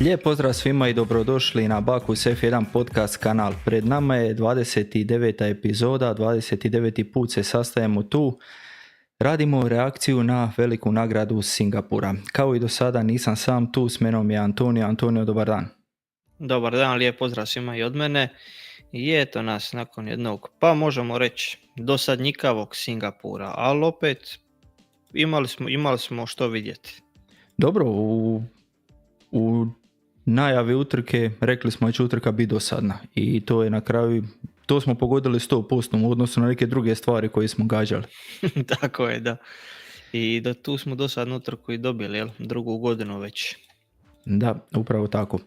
Lijep pozdrav svima i dobrodošli na Bakus F1 podcast kanal. Pred nama je 29. epizoda, 29. put se sastajemo tu. Radimo reakciju na veliku nagradu Singapura. Kao i do sada nisam sam tu, s menom je Antonio. Antonio, dobar dan. Dobar dan, lijep pozdrav svima i od mene. I eto nas nakon jednog, pa možemo reći, dosadnjikavog Singapura, ali opet imali smo što vidjeti. Dobro, u najavi utrke rekli smo da će utrka biti dosadna i to je na kraju, to smo pogodili 100% u odnosu na neke druge stvari koje smo gađali. Tako je, da. I da tu smo dosadnu utrku i dobili, jel? Drugu godinu već. Da, upravo tako.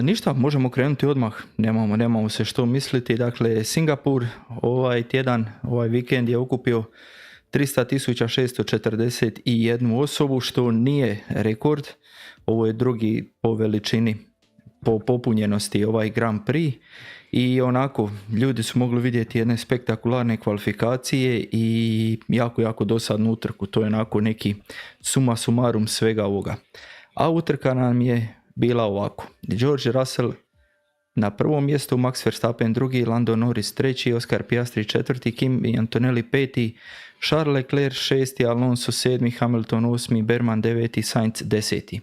Ništa, možemo krenuti odmah, nemamo se što misliti. Dakle, Singapur ovaj tjedan, ovaj vikend je okupio 300.641 osobu, što nije rekord. Ovo je drugi po veličini, po popunjenosti ovaj Grand Prix. I onako, ljudi su mogli vidjeti jedne spektakularne kvalifikacije i jako dosadnu utrku. To je onako neki suma summarum svega ovoga. A utrka nam je bila ovako: George Russell na prvom mjestu, Max Verstappen drugi, Lando Norris treći, Oscar Piastri četvrti, Kimi Antonelli peti, Charles Leclerc šesti, Alonso sedmi, Hamilton osmi, Berman deveti, Sainz deseti.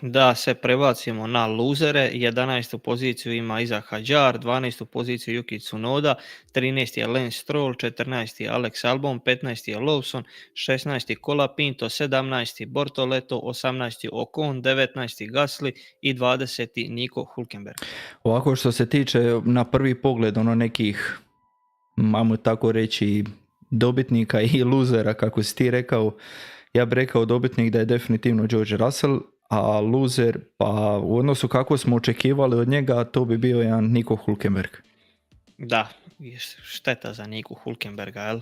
Da se prebacimo na luzere, 11. poziciju ima Isaac Hadjar, 12. poziciju Yuki Tsunoda, 13. je Lance Stroll, 14. je Alex Albon, 15. je Lawson, 16. Colapinto, 17. Bortoleto, 18. Ocon, 19. Gasly i 20. Nico Hülkenberg. Ovako, što se tiče na prvi pogled nekih, ajmo tako reći, dobitnika i luzera, kako si ti rekao, ja bih rekao dobitnik da je definitivno George Russell, a loser, pa u odnosu kako smo očekivali od njega, to bi bio jedan Nico Hülkenberg. Da, šteta za Nico Hülkenberga, jel?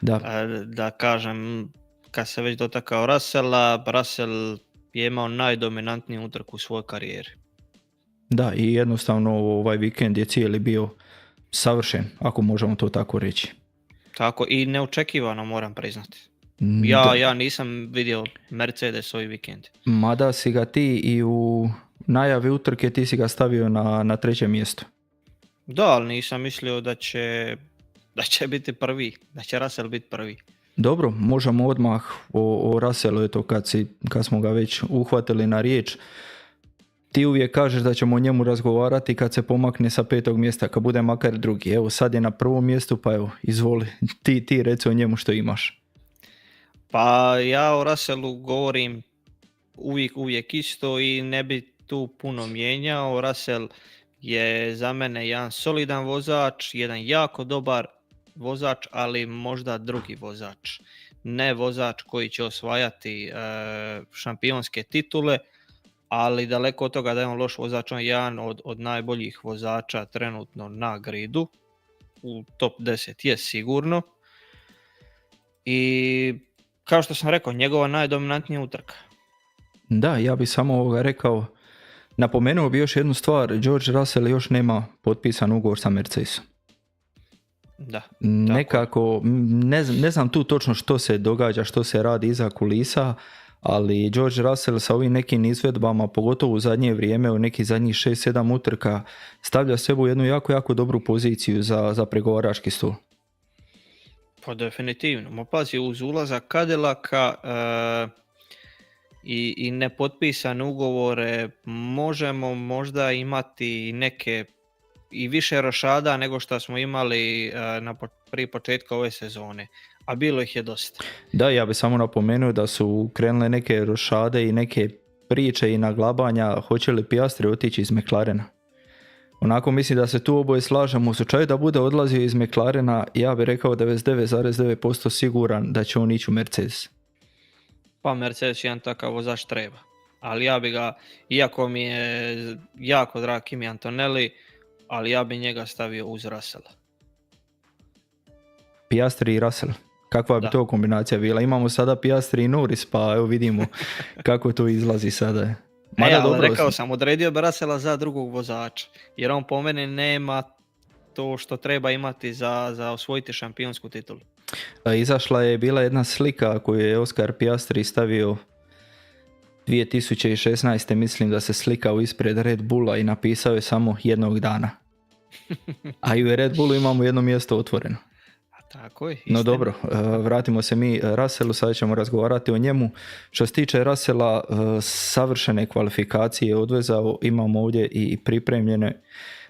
Da. Da kažem, kad se već dotakao Russella, Russell je imao najdominantniju utrku u svojoj karijeri. Da, i jednostavno ovaj vikend je cijeli bio savršen, ako možemo to tako reći. Tako, i neočekivano, moram priznati. Ja nisam vidio Mercedes ovaj vikend. Mada si ga ti i u najavi utrke ti si ga stavio na treće mjesto. Da, ali nisam mislio da će biti prvi, da će Russell biti prvi. Dobro, možemo odmah o Russellu, eto kad smo ga već uhvatili na riječ. Ti uvijek kažeš da ćemo o njemu razgovarati kad se pomakne sa 5. mjesta, kad bude makar drugi. Evo, sad je na prvom mjestu, pa evo, izvoli, ti reci o njemu što imaš. Pa ja o Russellu govorim uvijek isto i ne bi tu puno mijenjao. Russell je za mene jedan solidan vozač, jedan jako dobar vozač, ali možda drugi vozač. Ne vozač koji će osvajati šampionske titule, ali daleko od toga da je on loš vozač, on je jedan od najboljih vozača trenutno na gridu. U top 10 je sigurno. I kao što sam rekao, njegova najdominantnija utrka. Da, ja bih samo rekao, napomenuo bi još jednu stvar, George Russell još nema potpisan ugovor sa Mercedesom. Da. Nekako, ne znam tu točno što se događa, što se radi iza kulisa, ali George Russell sa ovim nekim izvedbama, pogotovo u zadnje vrijeme, u nekih zadnjih 6-7 utrka, stavlja sebe u jednu jako dobru poziciju za pregovarački stol. Pa definitivno. Pazi, uz ulazak Cadillac'a i nepotpisane ugovore možemo možda imati neke i više rošada nego što smo imali prije početka ove sezone, a bilo ih je dosta. Da, ja bih samo napomenuo da su krenule neke rošade i neke priče i naglabanja hoće li Piastri otići iz McLarena. Onako mislim da se tu oboje slažemo. U slučaju da bude odlazio iz McLarena, ja bih rekao 99,9% siguran da će on ići u Mercedes. Pa Mercedes jedan takav vozač treba. Ali ja bi ga, iako mi je jako drag Kimi Antonelli, ali ja bi njega stavio uz Russella. Piastri i Russell. Kakva bi to kombinacija bila? Imamo sada Piastri i Norris, pa evo vidimo kako to izlazi sada. Rekao sam, odredio bi Russella za drugog vozača, jer on po meni nema to što treba imati za osvojiti šampionsku titulu. Izašla je bila jedna slika koju je Oscar Piastri stavio 2016. mislim da se slikao ispred Red Bulla i napisao je samo jednog dana. A i u Red Bullu imamo jedno mjesto otvoreno. A tako je. No dobro, vratimo se mi Russellu, sad ćemo razgovarati o njemu. Što se tiče Russella, savršene kvalifikacije odvezao, imamo ovdje i pripremljene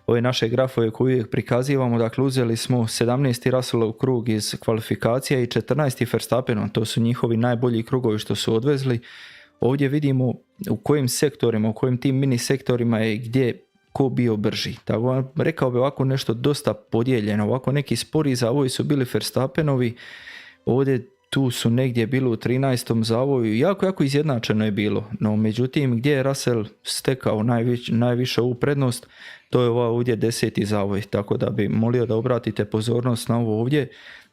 ove naše grafove koje uvijek prikazivamo. Dakle, uzeli smo 17. Russellov krug iz kvalifikacija i 14. Verstappenov, to su njihovi najbolji krugovi što su odvezli. Ovdje vidimo u kojim sektorima, u kojim tim mini sektorima je gdje ko bio brži. Tako rekao bi ovako nešto dosta podijeljeno. Ovako neki spori zavoji su bili Verstappenovi, ovdje tu su negdje bilo u 13. zavoju, jako izjednačeno je bilo. No međutim, gdje je Russell stekao najviše ovu prednost, to je ovdje 10. zavoj. Tako da bi molio da obratite pozornost na ovo ovdje.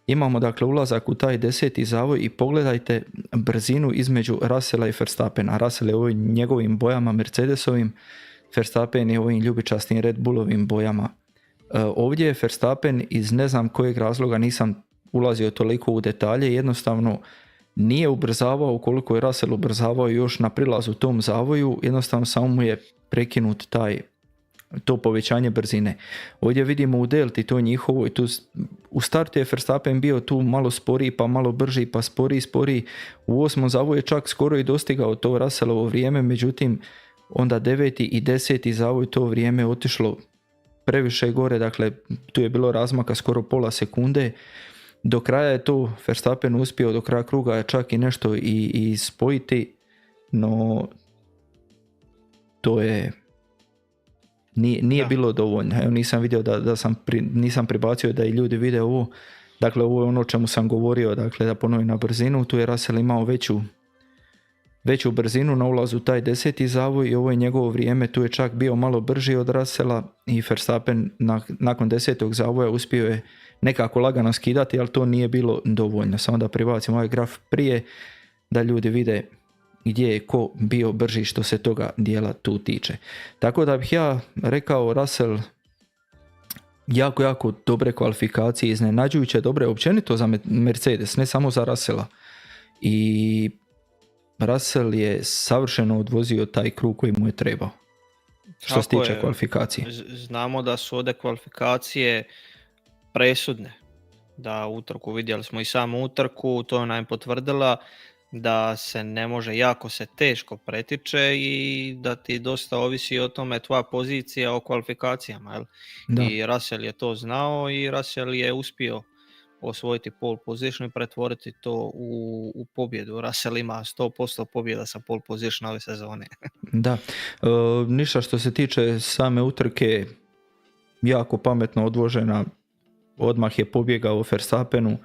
Imamo dakle ulazak u taj 10. zavoj i pogledajte brzinu između Russella i Verstappena. Russell je u ovim njegovim bojama Mercedesovim, Verstappen je u ovim ljubičastim Red Bullovim bojama. Ovdje je Verstappen iz ne znam kojeg razloga, nisam ulazio toliko u detalje, jednostavno nije ubrzavao koliko je Russell ubrzavao još na prilazu tom zavoju, jednostavno samo mu je prekinut to povećanje brzine. Ovdje vidimo u delti to njihovo i tu u startu je Verstappen bio tu malo sporiji, pa malo brži, pa sporiji. U 8. zavoju je čak skoro i dostigao to Russellovo vrijeme, međutim onda 9. i 10. zavoj to vrijeme otišlo previše gore, dakle tu je bilo razmaka skoro pola sekunde. Do kraja je to Verstappen uspio, do kraja kruga je čak i nešto i spojiti, no to je nije bilo dovoljno. Evo, nisam vidio nisam pribacio da i ljudi vide ovo. Dakle, ovo je ono o čemu sam govorio, dakle da ponovim na brzinu. Tu je Russell imao veću brzinu na ulazu u taj 10. zavoj i ovo je njegovo vrijeme, tu je čak bio malo brži od Russella i Verstappen nakon 10. zavoja uspio je nekako lagano skidati, ali to nije bilo dovoljno. Samo da pribacim ovaj graf prije da ljudi vide gdje je ko bio brži što se toga dijela tu tiče. Tako da bih ja rekao Russell jako dobre kvalifikacije, iznenađujuće dobre općenito za Mercedes, ne samo za Russella. I Russell je savršeno odvozio taj krug koji mu je trebao. Što se tiče kvalifikacije. Znamo da su ovdje kvalifikacije presudne. Da utrku, vidjeli smo i samu utrku, to nam je potvrdila da se ne može, jako se teško pretiče i da ti dosta ovisi o tome tvoja pozicija o kvalifikacijama. Jel? I Russell je to znao i Russell je uspio osvojiti pole position i pretvoriti to u pobjedu. Russell ima 100% pobjeda sa pole position ove sezone. Da, ništa što se tiče same utrke, jako pametno odvožena, odmah je pobjegao Verstappenu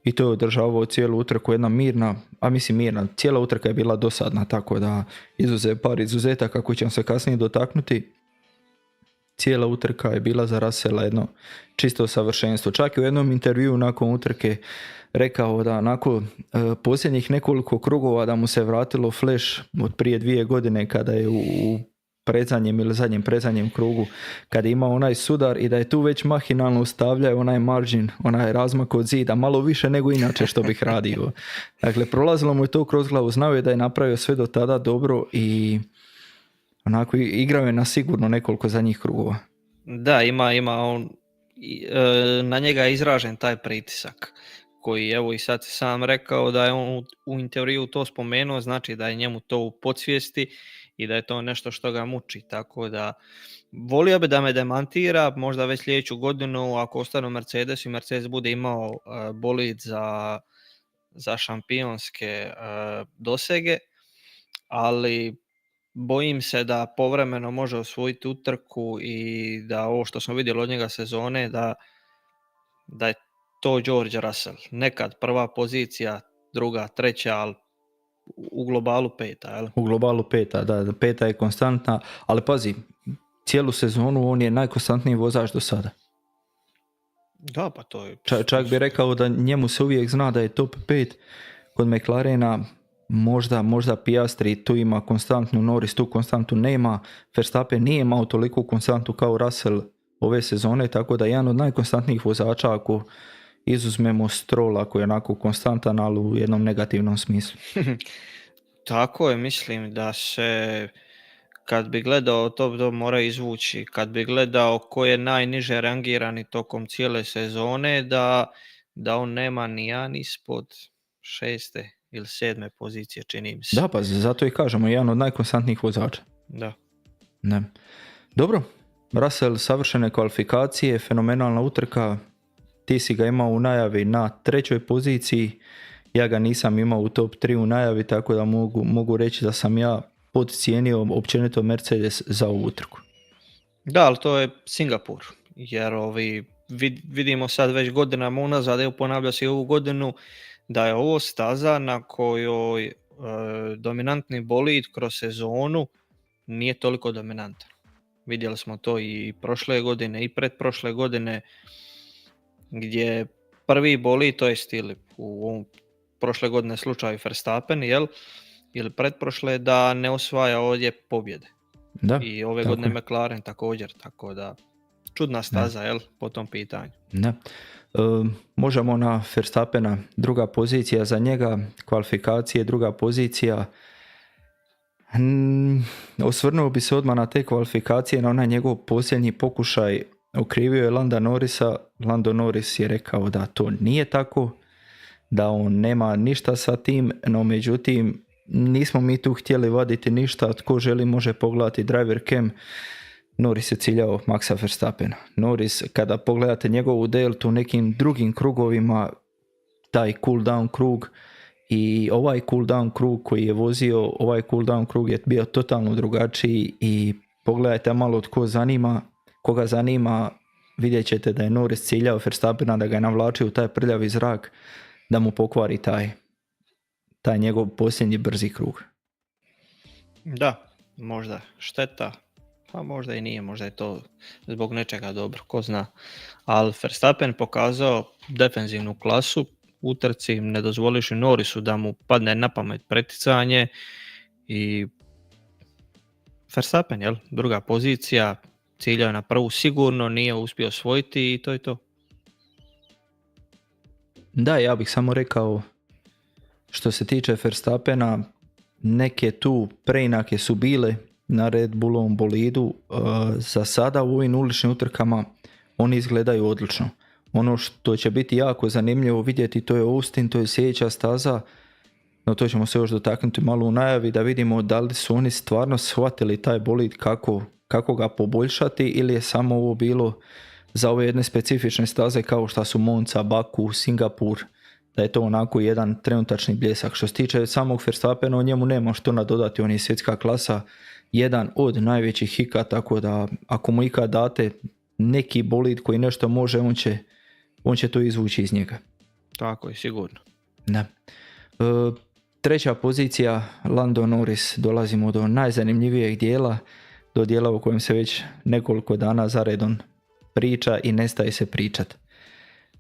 i to je održavao cijelu utrku, jedna mirna, cijela utrka je bila dosadna, tako da par izuzetaka kako ćemo se kasnije dotaknuti. Cijela utrka je bila za Russella jedno čisto savršenstvo. Čak i u jednom intervjuu nakon utrke rekao da nakon posljednjih nekoliko krugova da mu se vratilo flash od prije 2 godine kada je u predzadnjem ili predzadnjem krugu kada je imao onaj sudar i da je tu već mahinalno stavljao onaj margin, onaj razmak od zida, malo više nego inače što bih radio. Dakle, prolazilo mu je to kroz glavu, znao je da je napravio sve do tada dobro i onako igrao je na sigurno nekoliko zadnjih krugova. Da, ima on, na njega je izražen taj pritisak koji, evo i sad sam rekao da je on u intervju to spomenuo, znači da je njemu to u podsvijesti i da je to nešto što ga muči, tako da volio bi da me demantira, možda već sljedeću godinu ako ostanu Mercedes i Mercedes bude imao bolid za šampionske dosege, ali bojim se da povremeno može osvojiti utrku i da ovo što smo vidjeli od njega sezone, da je to George Russell. Nekad prva pozicija, druga, treća, ali u globalu 5. Jel? U globalu 5, da, 5 je konstantna, ali pazi, cijelu sezonu on je najkonstantniji vozač do sada. Da, pa to je... Čak bi rekao da njemu se uvijek zna da je top 5 kod McLarena. Možda Piastri tu ima konstantnu, Norris tu konstantu nema, Verstappen nije imao toliko konstantu kao Russell ove sezone, tako da je jedan od najkonstantnijih vozača ako izuzmemo Stroll, ako je onako konstantan, ali u jednom negativnom smislu. Tako je, mislim da se, kad bi gledao, to mora izvući, kad bi gledao ko je najniže rangirani tokom cijele sezone, da on nema ni jedan ispod 6. ili 7. pozicije, čini mi se. Da, pa zato i kažemo, jedan od najkonstantnijih vozača. Da. Ne. Dobro, Russell, savršene kvalifikacije, fenomenalna utrka, ti si ga imao u najavi na 3. poziciji, ja ga nisam imao u top 3 u najavi, tako da mogu reći da sam ja podcijenio općenito Mercedes za ovu utrku. Da, ali to je Singapur, jer vidimo sad već godinama unazad, evo ponavlja se i ovu godinu, da je ovo staza na kojoj dominantni bolid kroz sezonu nije toliko dominantan. Vidjeli smo to i prošle godine i pretprošle godine, gdje prvi bolid, to jest ili u ovom prošle godine slučaju Verstappen, ili pretprošle, da ne osvaja ovdje pobjede. Da, i ove godine je McLaren također, tako da čudna staza, po tom pitanju. Da. Možemo na Verstappena, 2. pozicija za njega, kvalifikacije, 2. pozicija. Osvrnuo bi se odmah na te kvalifikacije, na onaj njegov posljednji pokušaj, okrivio je Landa Norrisa. Lando Norris je rekao da to nije tako, da on nema ništa sa tim, no međutim nismo mi tu htjeli vaditi ništa, tko želi može pogledati driver cam. Norris je ciljao Maxa Verstappena. Norris, kada pogledate njegovu deltu u nekim drugim krugovima, taj cool down krug i ovaj cool down krug koji je vozio, ovaj cool down krug je bio totalno drugačiji i pogledajte malo koga zanima, vidjet ćete da je Norris ciljao Verstappena, da ga je navlačio u taj prljavi zrak, da mu pokvari taj njegov posljednji brzi krug. Da, možda šteta, pa možda i nije, možda je to zbog nečega dobro, ko zna. Ali Verstappen pokazao defenzivnu klasu, utrci, ne dozvoliš Norrisu da mu padne na pamet preticanje i Verstappen, 2. pozicija, ciljao na prvu sigurno, nije uspio osvojiti i to je to. Da, ja bih samo rekao, što se tiče Verstappena, neke tu preinake su bile na Red Bullovom bolidu. Za sada u ovim uličnim utrkama oni izgledaju odlično. Ono što će biti jako zanimljivo vidjeti, to je Austin, to je sljedeća staza, no to ćemo se još dotaknuti malo u najavi, da vidimo da li su oni stvarno shvatili taj bolid kako ga poboljšati, ili je samo ovo bilo za ove jedne specifične staze kao što su Monza, Baku, Singapur, da je to onako jedan trenutačni bljesak. Što se tiče samog Verstappena, o njemu nema što nadodati, on je svjetska klasa, jedan od najvećih hika, tako da ako mu ikad date neki bolid koji nešto može, on će to izvući iz njega. Tako je, sigurno. Da. 3. pozicija, Lando Norris, dolazimo do najzanimljivijeg dijela, do dijela o kojem se već nekoliko dana zaredom priča i nestaje se pričat.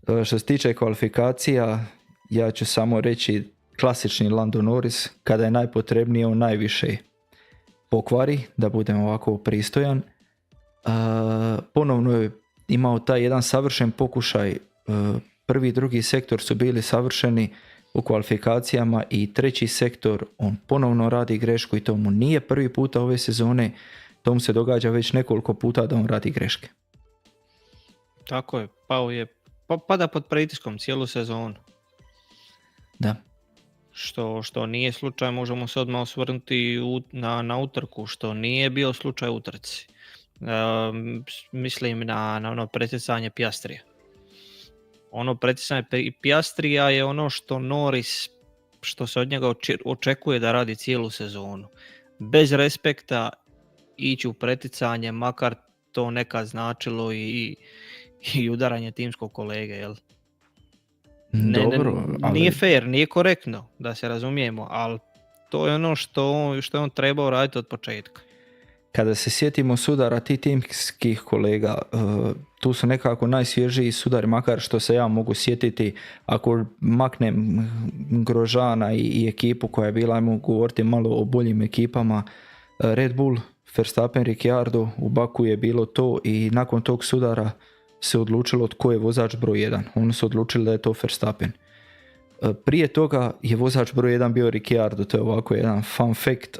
Što se tiče kvalifikacija, ja ću samo reći klasični Lando Norris, kada je najpotrebnije on najviše pokvari, da budem ovako pristojan. Ponovno je imao taj jedan savršen pokušaj, prvi i drugi sektor su bili savršeni u kvalifikacijama i 3. sektor on ponovno radi grešku i to mu nije prvi puta ove sezone, to mu se događa već nekoliko puta da on radi greške. Tako je, pada pod pritiskom cijelu sezonu. Da. Što nije slučaj, možemo se odmah osvrnuti na utrku, što nije bio slučaj u utrci. Mislim na ono preticanje Piastrija. Ono preticanje Piastrija je ono što Norris, što se od njega očekuje da radi cijelu sezonu. Bez respekta ići u preticanje, makar to nekad značilo i udaranje timskog kolege, jel? Dobro, ali... Nije fair, nije korektno, da se razumijemo, ali to je ono što je on trebao raditi od početka. Kada se sjetimo sudara tih timskih kolega, tu su nekako najsvježiji sudari, makar što se ja mogu sjetiti, ako maknem Grožana i ekipu koja je bila, ajmo govoriti malo o boljim ekipama, Red Bull, Verstappen, Ricciardo, u Baku je bilo to i nakon tog sudara se odlučilo tko je vozač broj 1. Oni su odlučili da je to Verstappen. Prije toga je vozač broj 1 bio Ricciardo, to je ovako jedan fun fact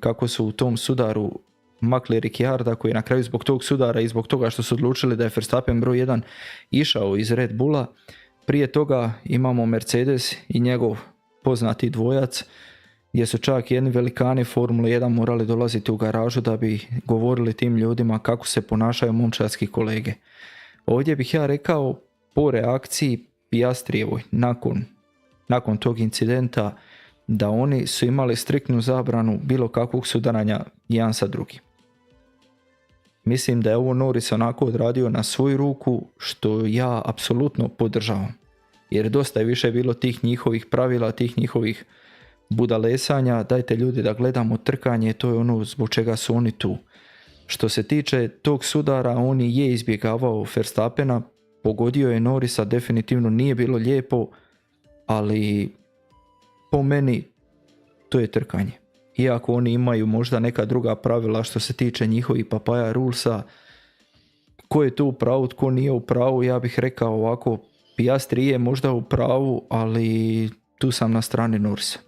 kako su u tom sudaru makli Ricciarda koji je na kraju zbog tog sudara i zbog toga što su odlučili da je Verstappen broj 1 išao iz Red Bulla. Prije toga imamo Mercedes i njegov poznati dvojac gdje su čak jedni velikani Formule 1 morali dolaziti u garažu da bi govorili tim ljudima kako se ponašaju momčadski kolege. Ovdje bih ja rekao po reakciji Piastrijevoj nakon tog incidenta da oni su imali striktnu zabranu bilo kakvog sudaranja jedan sa drugim. Mislim da je ovo Norris onako odradio na svoju ruku, što ja apsolutno podržavam. Jer dosta je više bilo tih njihovih pravila, tih njihovih budalesanja. Dajte ljudi da gledamo trkanje, to je ono zbog čega su oni tu. Što se tiče tog sudara, on je izbjegavao Verstappena, pogodio je Norrisa, definitivno nije bilo lijepo, ali po meni to je trkanje. Iako oni imaju možda neka druga pravila što se tiče njihovih papaja rulesa, ko je tu u pravu, tko nije u pravu, ja bih rekao ovako, Piastri je možda u pravu, ali tu sam na strani Norrisa.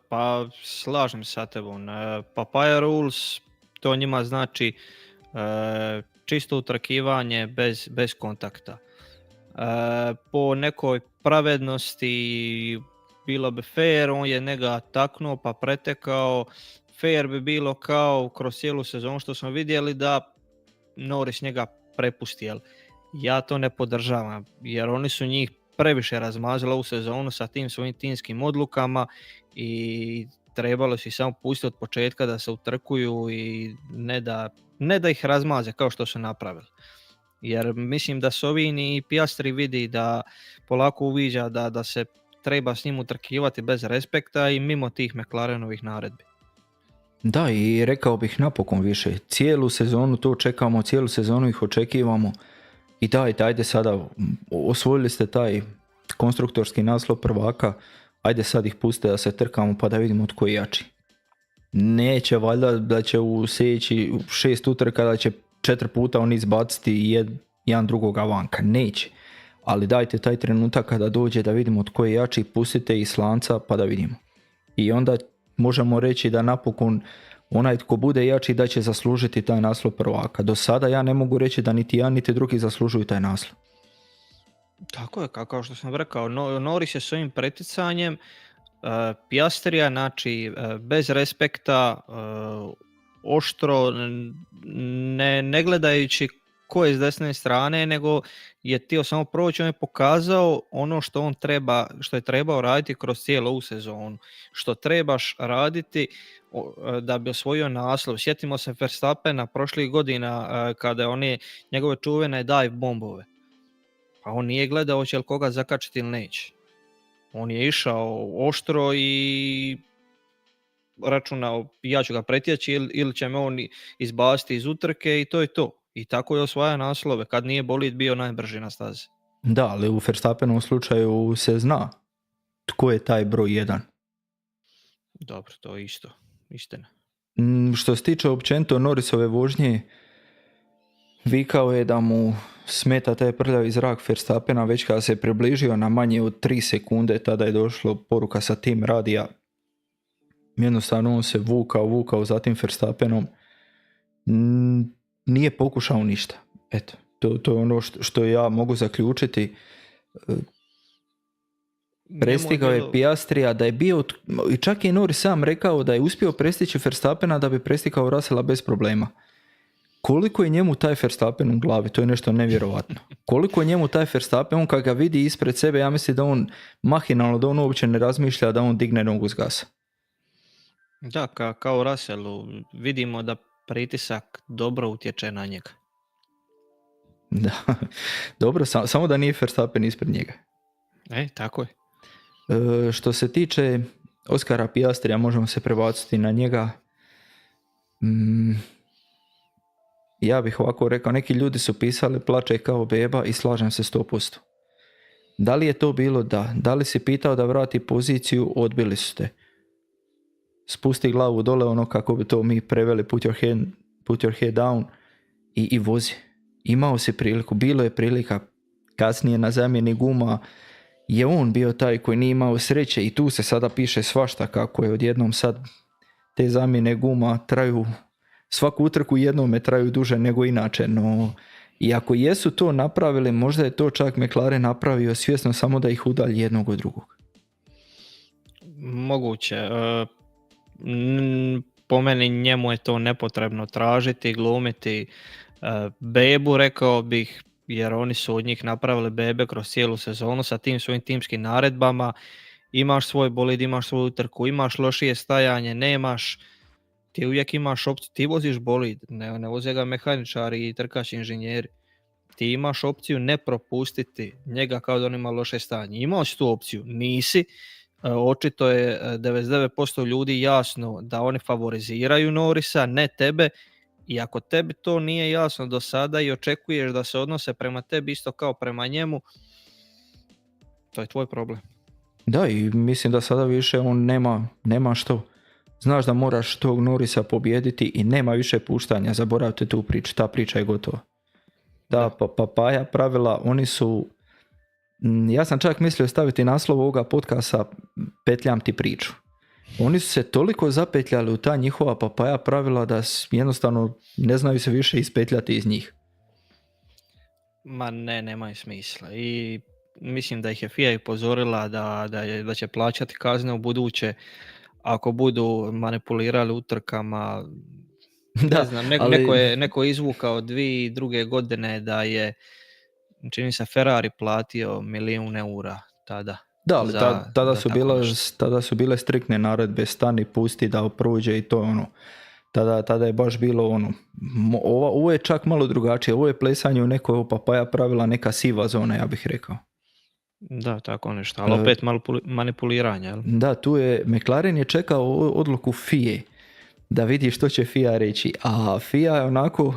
Pa slažem se sa tebom. Papaya rules, to njima znači čisto utrkivanje bez kontakta. Po nekoj pravednosti bilo bi fair, on je njega taknuo pa pretekao. Fair bi bilo kao kroz cijelu sezonu što smo vidjeli da Norris njega prepusti. Ja to ne podržavam jer oni su njih previše razmazili ovu sezonu sa tim svojim timskim odlukama i trebalo si samo pustiti od početka da se utrkuju i ne da ih razmaze kao što su napravili. Jer mislim da Sovin i Piastri vidi da polako uviđa da se treba s njim utrkivati bez respekta i mimo tih McLarenovih naredbi. Da, i rekao bih napokon više. Cijelu sezonu to čekamo, cijelu sezonu ih očekivamo. I ajde sada, osvojili ste taj konstruktorski naslov prvaka, ajde sad ih pustite da se trkamo pa da vidimo tko je jači. Neće valjda da će u sljedeći 6 utrka da će 4 puta oni izbaciti jedan drugoga vanka, neće. Ali dajte taj trenutak kada dođe da vidimo tko je jači, pustite ih s lanca pa da vidimo. I onda možemo reći da napokon onaj tko bude jači da će zaslužiti taj naslov prvaka. Do sada ja ne mogu reći da niti ja niti drugi zaslužuju taj naslov. Tako je, kao što sam rekao, Norris je s ovim preticanjem Piastrija, znači bez respekta, oštro, ne gledajući ko je s desne strane, nego je htio samo proći, on je pokazao ono što je trebao raditi kroz cijelu ovu sezonu. Što trebaš raditi da bi osvojio naslov. Sjetimo se Verstappena prošlih godina kada je njegove čuvene dive bombove. Pa on nije gledao hoće li koga zakačiti ili neće. On je išao oštro i računao ja ću ga pretjeći ili će me on izbaciti iz utrke i to je to. I tako je osvaja naslove kad nije bolid bio najbrži na stazi. Da, ali u Verstappenovom slučaju se zna tko je taj broj 1. Dobro, to je isto. Istina. Što se tiče općenito Norrisove vožnje, vikao je da mu smeta taj prljavi zrak Verstappena već kada se približio na manje od 3 sekunde, tada je došlo poruka sa tim radija. Jednostavno on se vukao za tim Verstappenom. Nije pokušao ništa. Eto, to je ono što ja mogu zaključiti. Prestigao je Piastrija, da je bio, i čak je Norris sam rekao da je uspio prestići Verstappena da bi prestigao Russella bez problema. Koliko je njemu taj Verstappen u glavi, to je nešto nevjerovatno. Koliko je njemu taj Verstappen, on kad ga vidi ispred sebe, ja mislim da on mahinalno, da on uopće ne razmišlja da on digne nogu s gasa. Da, kao Russellu vidimo da pritisak dobro utječe na njega. Da, dobro, samo da nije Verstappen ispred njega. Tako je. Što se tiče Oskara Piastrija, možemo se prebaciti na njega. Ja bih ovako rekao, neki ljudi su pisali plače kao beba i slažem se 100%. Da li je to bilo da? Da li si pitao da vrati poziciju? Odbili su te. Spusti glavu dole, ono kako bi to mi preveli, put your head down i vozi. Imao si priliku, bilo je prilika kasnije na zamjeni guma je on bio taj koji nije imao sreće i tu se sada piše svašta kako je odjednom sad te zamjene guma traju, svaku utrku jednome traju duže nego inače, no i ako jesu to napravili, možda je to čak McLaren napravio svjesno samo da ih udalji jednog od drugog. Moguće. Po meni njemu je to nepotrebno tražiti, glumiti bebu, rekao bih, jer oni su od njih napravili bebe kroz cijelu sezonu sa tim svojim timskim naredbama. Imaš svoj bolid, imaš svoju utrku, imaš lošije stajanje, nemaš, ti uvijek imaš opciju, ti voziš bolid, ne voze ga mehaničari i trkač inženjeri. Ti imaš opciju ne propustiti njega kao da on ima loše stanje. Imao si tu opciju, nisi. Očito je 99% ljudi jasno da oni favoriziraju Norrisa, ne tebe. I ako tebi to nije jasno do sada i očekuješ da se odnose prema tebi isto kao prema njemu, to je tvoj problem. Da, i mislim da sada više on nema što. Znaš da moraš tog Norrisa pobijediti i nema više puštanja, zaboravite tu priču, ta priča je gotova. Da, papaja pravila, oni su, ja sam čak mislio staviti naslov ovoga podcasta Petljam ti priču. Oni su se toliko zapetljali u ta njihova papaja pravila da jednostavno ne znaju se više ispetljati iz njih. Ma ne, nemaju smisla. I mislim da ih je FIA upozorila da će plaćati kazne u buduće ako budu manipulirali utrkama. Ne znam, neko je izvukao 2002. godine da je, čini se, Ferrari platio €1.000.000 tada. Da, ali tada su bile striktne naredbe, stani, pusti da prođe i to ono. Tada je baš bilo ono, ovo je čak malo drugačije, ovo je plesanje u nekoj papaja pravila, neka siva zona, ja bih rekao. Da, tako nešto, ali opet manipuliranje. Jel? Da, tu je, McLaren je čekao odluku FIA da vidi što će FIA reći, a FIA je onako,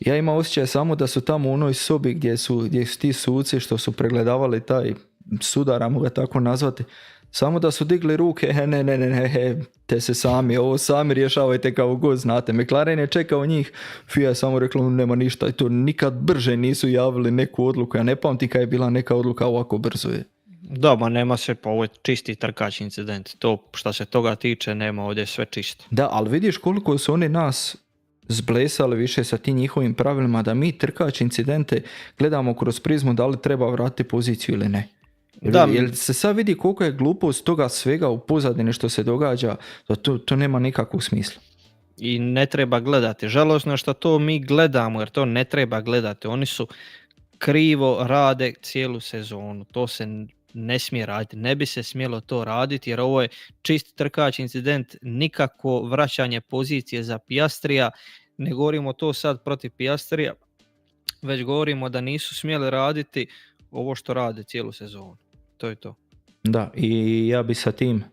ja imam osjećaj samo da su tamo u onoj sobi gdje su ti suci što su pregledavali taj sudar, ajmo ga tako nazvati, samo da su digli ruke, ne, te se sami rješavajte kao god znate. McLaren je čekao njih, FIA je samo rekla nema ništa i to nikad brže nisu javili neku odluku, ja ne pamtim kad je bila neka odluka ovako brzo je. Da, ma nema se, pa ovo je čisti trkač incident, to što se toga tiče nema, ovdje sve čisto. Da, ali vidiš koliko su oni nas zblesali više sa tim njihovim pravilima da mi trkač incidente gledamo kroz prizmu da li treba vratiti poziciju ili ne. Jer se sad vidi koliko je glupost toga svega u pozadini što se događa, to nema nikakvog smisla. I ne treba gledati. Žalosno je što to mi gledamo, jer to ne treba gledati. Oni su krivo rade cijelu sezonu. To se ne smije raditi. Ne bi se smjelo to raditi jer ovo je čist trkač incident, nikakvo vraćanje pozicije za Piastrija. Ne govorimo to sad protiv Piastrija, već govorimo da nisu smjeli raditi ovo što rade cijelu sezonu. To je to. Da, i ja bi sa tim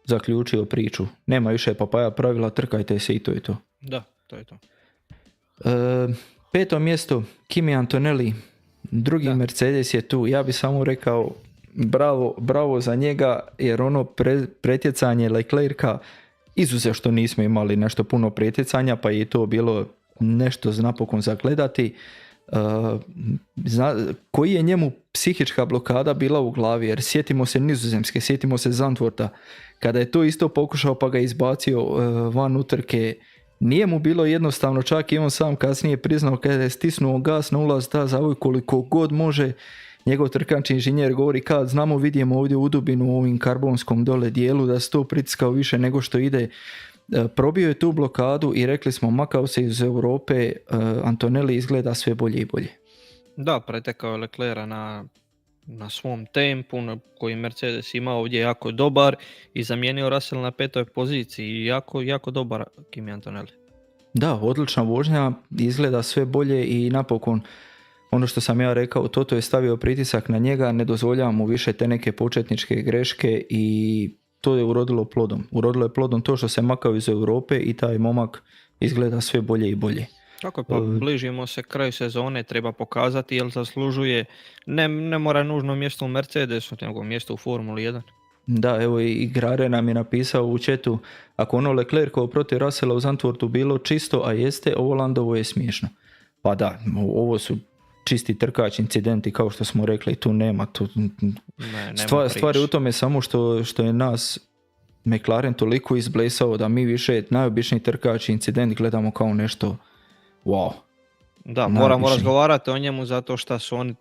zaključio priču. Nema više papaja pravila, trkajte se i to je to. Da, to je to. 5. mjesto, Kimi Antonelli, drugi Mercedes je tu. Ja bi samo rekao bravo za njega, jer ono pretjecanje Leclerca, izuzev što nismo imali nešto puno pretjecanja, pa je to bilo nešto napokon zagledati. Koji je njemu psihička blokada bila u glavi, jer sjetimo se Nizozemske, sjetimo se Zandvoorta, kada je to isto pokušao pa ga izbacio van utrke, nije mu bilo jednostavno, čak i on sam kasnije priznao kada je stisnuo gas na ulaz da zavoj koliko god može. Njegov trkač inženjer govori kad znamo vidimo ovdje u dubinu u ovim karbonskom dole dijelu da se to pritiskao više nego što ide. Probio je tu blokadu i rekli smo makao se iz Europe, Antonelli izgleda sve bolje i bolje. Da, pretekao je Leclerca na svom tempu koji Mercedes ima ovdje jako dobar i zamijenio Russell na 5. poziciji, jako dobar Kimi Antonelli. Da, odlična vožnja, izgleda sve bolje i napokon ono što sam ja rekao, Toto je stavio pritisak na njega, ne dozvoljava mu više te neke početničke greške i to je urodilo plodom. Urodilo je plodom to što se makao iz Europe i taj momak izgleda sve bolje i bolje. Tako je, pa bližimo se kraju sezone, treba pokazati jel zaslužuje, ne mora nužno mjesto u Mercedesu, nego mjesto u Formuli 1. Da, evo i Grare nam je napisao u chatu, ako ono Leclerc protiv Russella u Zandvoortu bilo čisto, a jeste, ovo Landovo je smiješno. Pa da, ovo su čisti trkač incidenti kao što smo rekli, tu nema. Nema Stvar je u tome samo što je nas McLaren toliko izblesao da mi više najobičniji trkač incident gledamo kao nešto wow. Da, moramo razgovarati o njemu zato što su oni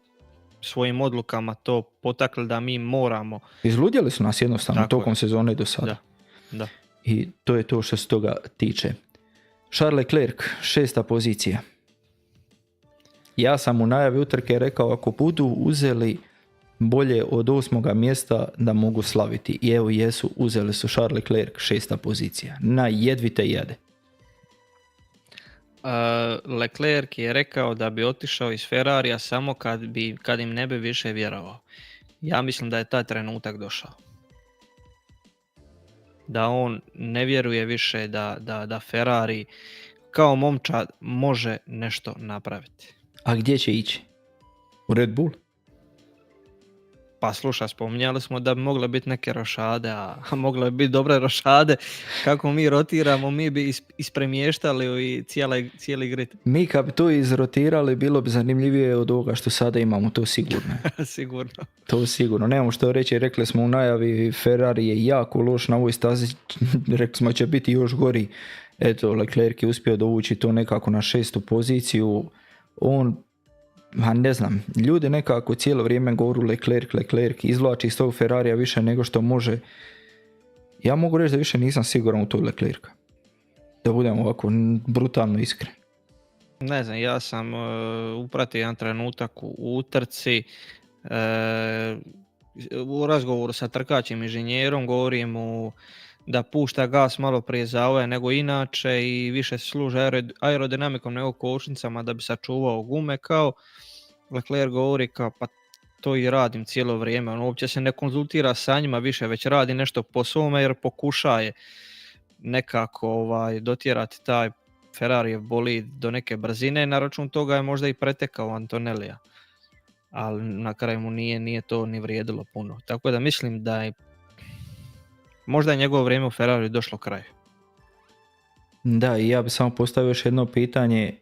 svojim odlukama to potakli da mi moramo. Izludjeli su nas jednostavno tokom sezone do sada. Da. I to je to što se toga tiče. Charles Leclerc, 6. pozicija. Ja sam u najavi utrke rekao ako budu uzeli bolje od 8. mjesta da mogu slaviti. I evo jesu, uzeli su Charles Leclerc, 6. pozicija. Na jedvite jede. Leclerc je rekao da bi otišao iz Ferrarija samo kad im ne bi više vjerovao. Ja mislim da je taj trenutak došao. Da on ne vjeruje više da Ferrari kao momčad može nešto napraviti. A gdje će ići? U Red Bull? Pa slušaj, spominjali smo da bi mogle biti neke rošade, a mogle bi biti dobre rošade. Kako mi rotiramo, mi bi ispremještali i cijeli grid. Mi kad bi to izrotirali, bilo bi zanimljivije od ovoga što sada imamo, to sigurno. Sigurno. To sigurno. Nemamo što reći, rekli smo u najavi, Ferrari je jako loš na ovoj stazi, rekli smo će biti još gori. Eto, Leclerc je uspio dovući to nekako na 6. poziciju. Ne znam, ljudi nekako cijelo vrijeme govoru Leclerc, izvlači iz tog Ferrarija više nego što može. Ja mogu reći da više nisam siguran u tog Leclerca. Da budem ovako brutalno iskren. Ne znam, ja sam upratio jedan trenutak u utrci. U razgovoru sa trkačim inženjerom govorim mu da pušta gas malo prije za ove nego inače i više služi aerodinamikom nego kočnicama da bi sačuvao gume kao. Leclerc govori kao pa to i radim cijelo vrijeme, on uopće se ne konzultira sa njima više, već radi nešto po svome jer pokušaje nekako dotjerati taj Ferrarijev bolid do neke brzine, na račun toga je možda i pretekao Antonellija, ali na kraju mu nije to ni vrijedilo puno, tako da mislim da je možda je njegovo vrijeme u Ferrariju došlo kraju. Da, i ja bih samo postavio još jedno pitanje,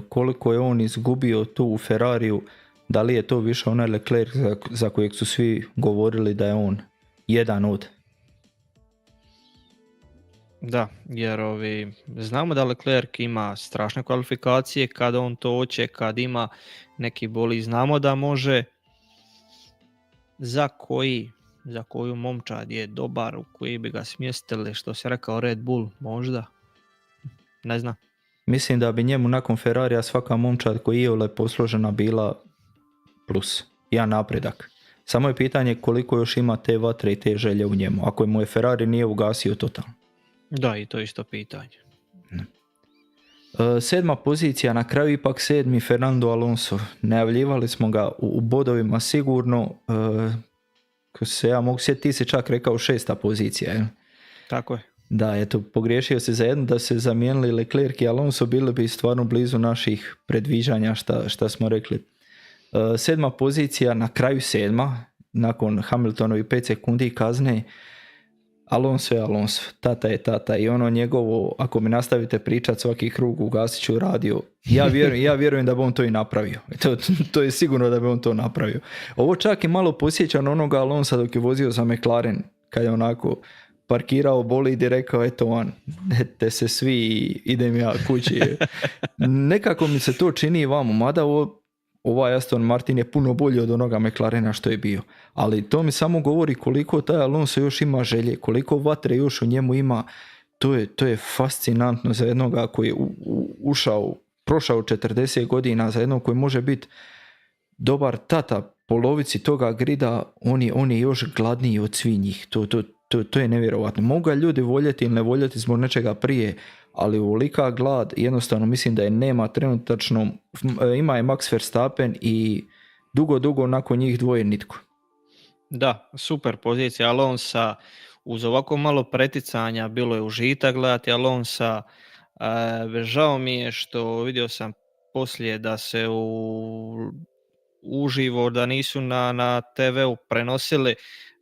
koliko je on izgubio tu u Ferrariju, da li je to više onaj Leclerc za kojeg su svi govorili da je on jedan od? Da, jer znamo da Leclerc ima strašne kvalifikacije kad on to hoće, kad ima neki bolid, znamo da može, za koju momčad je dobar, u koji bi ga smjestili, što se rekao Red Bull, možda, ne znam. Mislim da bi njemu nakon Ferrarija svaka momčad koja je iole posložena bila plus, jedan napredak. Samo je pitanje koliko još ima te vatre i te želje u njemu, ako mu je Ferrari nije ugasio totalno. Da, i to je isto pitanje. 7. pozicija, na kraju ipak 7. Fernando Alonso. Najavljivali smo ga u bodovima sigurno, ko se ja mogu sjetiti, ti si čak rekao 6. pozicija. Je? Tako je. Da, eto, pogriješio se za jedno, da se zamijenili Leclerc i Alonso, bili bi stvarno blizu naših predviđanja šta smo rekli. 7. pozicija, na kraju 7. nakon Hamiltonovi 5 sekundi kazne, Alonso je Alonso, tata je tata i ono njegovo, ako mi nastavite pričat svaki krug, ugasit ću radio. Ja vjerujem da bi on to i napravio. To je sigurno da bi on to napravio. Ovo čak i malo posjeća na onoga Alonsa dok je vozio za McLaren, kad je onako parkirao bolid i rekao eto te se svi, idem ja kući. Nekako mi se to čini i vamo, mada ovaj Aston Martin je puno bolji od onoga McLarena što je bio. Ali to mi samo govori koliko taj Alonso još ima želje, koliko vatre još u njemu ima. To je fascinantno za jednoga koji je prošao 40 godina, za jednog koji može biti dobar tata polovici toga grida, on je još gladniji od svih njih. To je nevjerovatno. Mogu ga ljudi voljeti ili ne voljeti zbog nečega prije, ali ovolika glad jednostavno mislim da je nema trenutačno. Ima je Max Verstappen i dugo nakon njih dvoje nitko. Da, super pozicija Alonsa. Uz ovako malo preticanja bilo je užitak gledati Alonsa. Žao mi je što vidio sam poslije da se uživo, da nisu na TV-u prenosili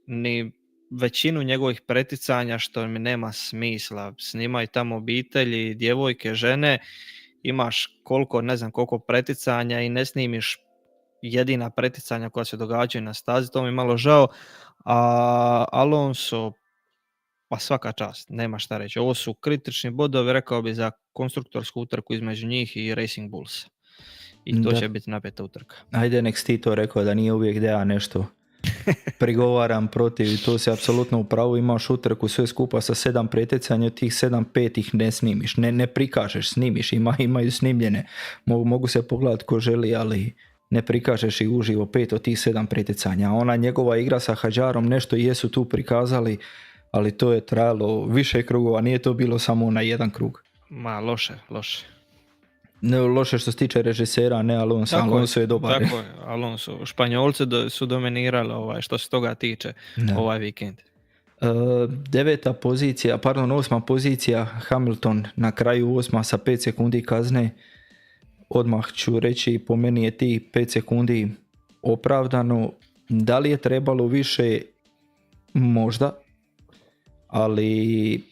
ni većinu njegovih preticanja, što mi nema smisla. Snimaj tamo obitelji, djevojke, žene, imaš koliko preticanja i ne snimiš jedina preticanja koja se događaju na stazi, to mi je malo žao, a Alonso, pa svaka čast, nema šta reći. Ovo su kritični bodovi, rekao bi, za konstruktorsku utrku između njih i Racing Bullsa. I to će biti napeta utrka. Ajde, nek ti to rekao da nije uvijek da ja nešto prigovaram protiv, i to se apsolutno u pravu. Imaš utrku sve skupa sa 7 pretjecanja, od tih 7, 5 ih ne snimiš, ne prikažeš, snimiš, imaju snimljene, mogu se pogledati ko želi, ali ne prikažeš ih uživo 5 od tih 7 pretjecanja. Ona njegova igra sa Hadžarom, nešto jesu tu prikazali, ali to je trajalo više krugova, nije to bilo samo na jedan krug. Ma, loše. Ne, loše što se tiče režisera, ne Alonso. Alonso je dobar. Tako je, Alonso. Španjolci su dominirali što se toga tiče ovaj vikend. 8. pozicija Hamilton na kraju 8. sa 5 sekundi kazne. Odmah ću reći, po meni je ti 5 sekundi opravdano. Da li je trebalo više? Možda. Ali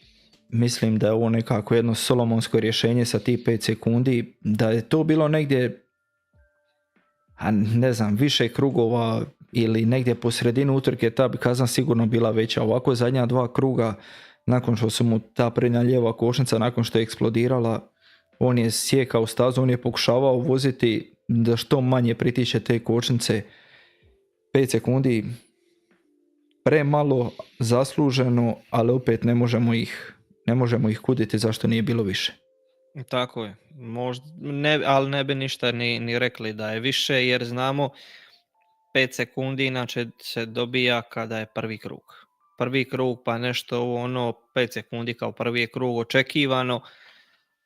mislim da je ovo nekako jedno solomonsko rješenje sa tih 5 sekundi. Da je to bilo negdje, ne znam, više krugova ili negdje po sredinu utrke, ta bi kazna sigurno bila veća. Ovako zadnja 2 kruga, nakon što su mu ta prednja lijeva kočnica, nakon što je eksplodirala, on je sjekao stazu, on je pokušavao voziti da što manje pritiče te kočnice. 5 sekundi premalo, zasluženo, ali opet ne možemo ih kuditi zašto nije bilo više. Tako je, ali ne bi ništa ni rekli da je više, jer znamo 5 sekundi inače se dobija kada je prvi krug. Prvi krug pa nešto 5 sekundi kao prvi je krug očekivano,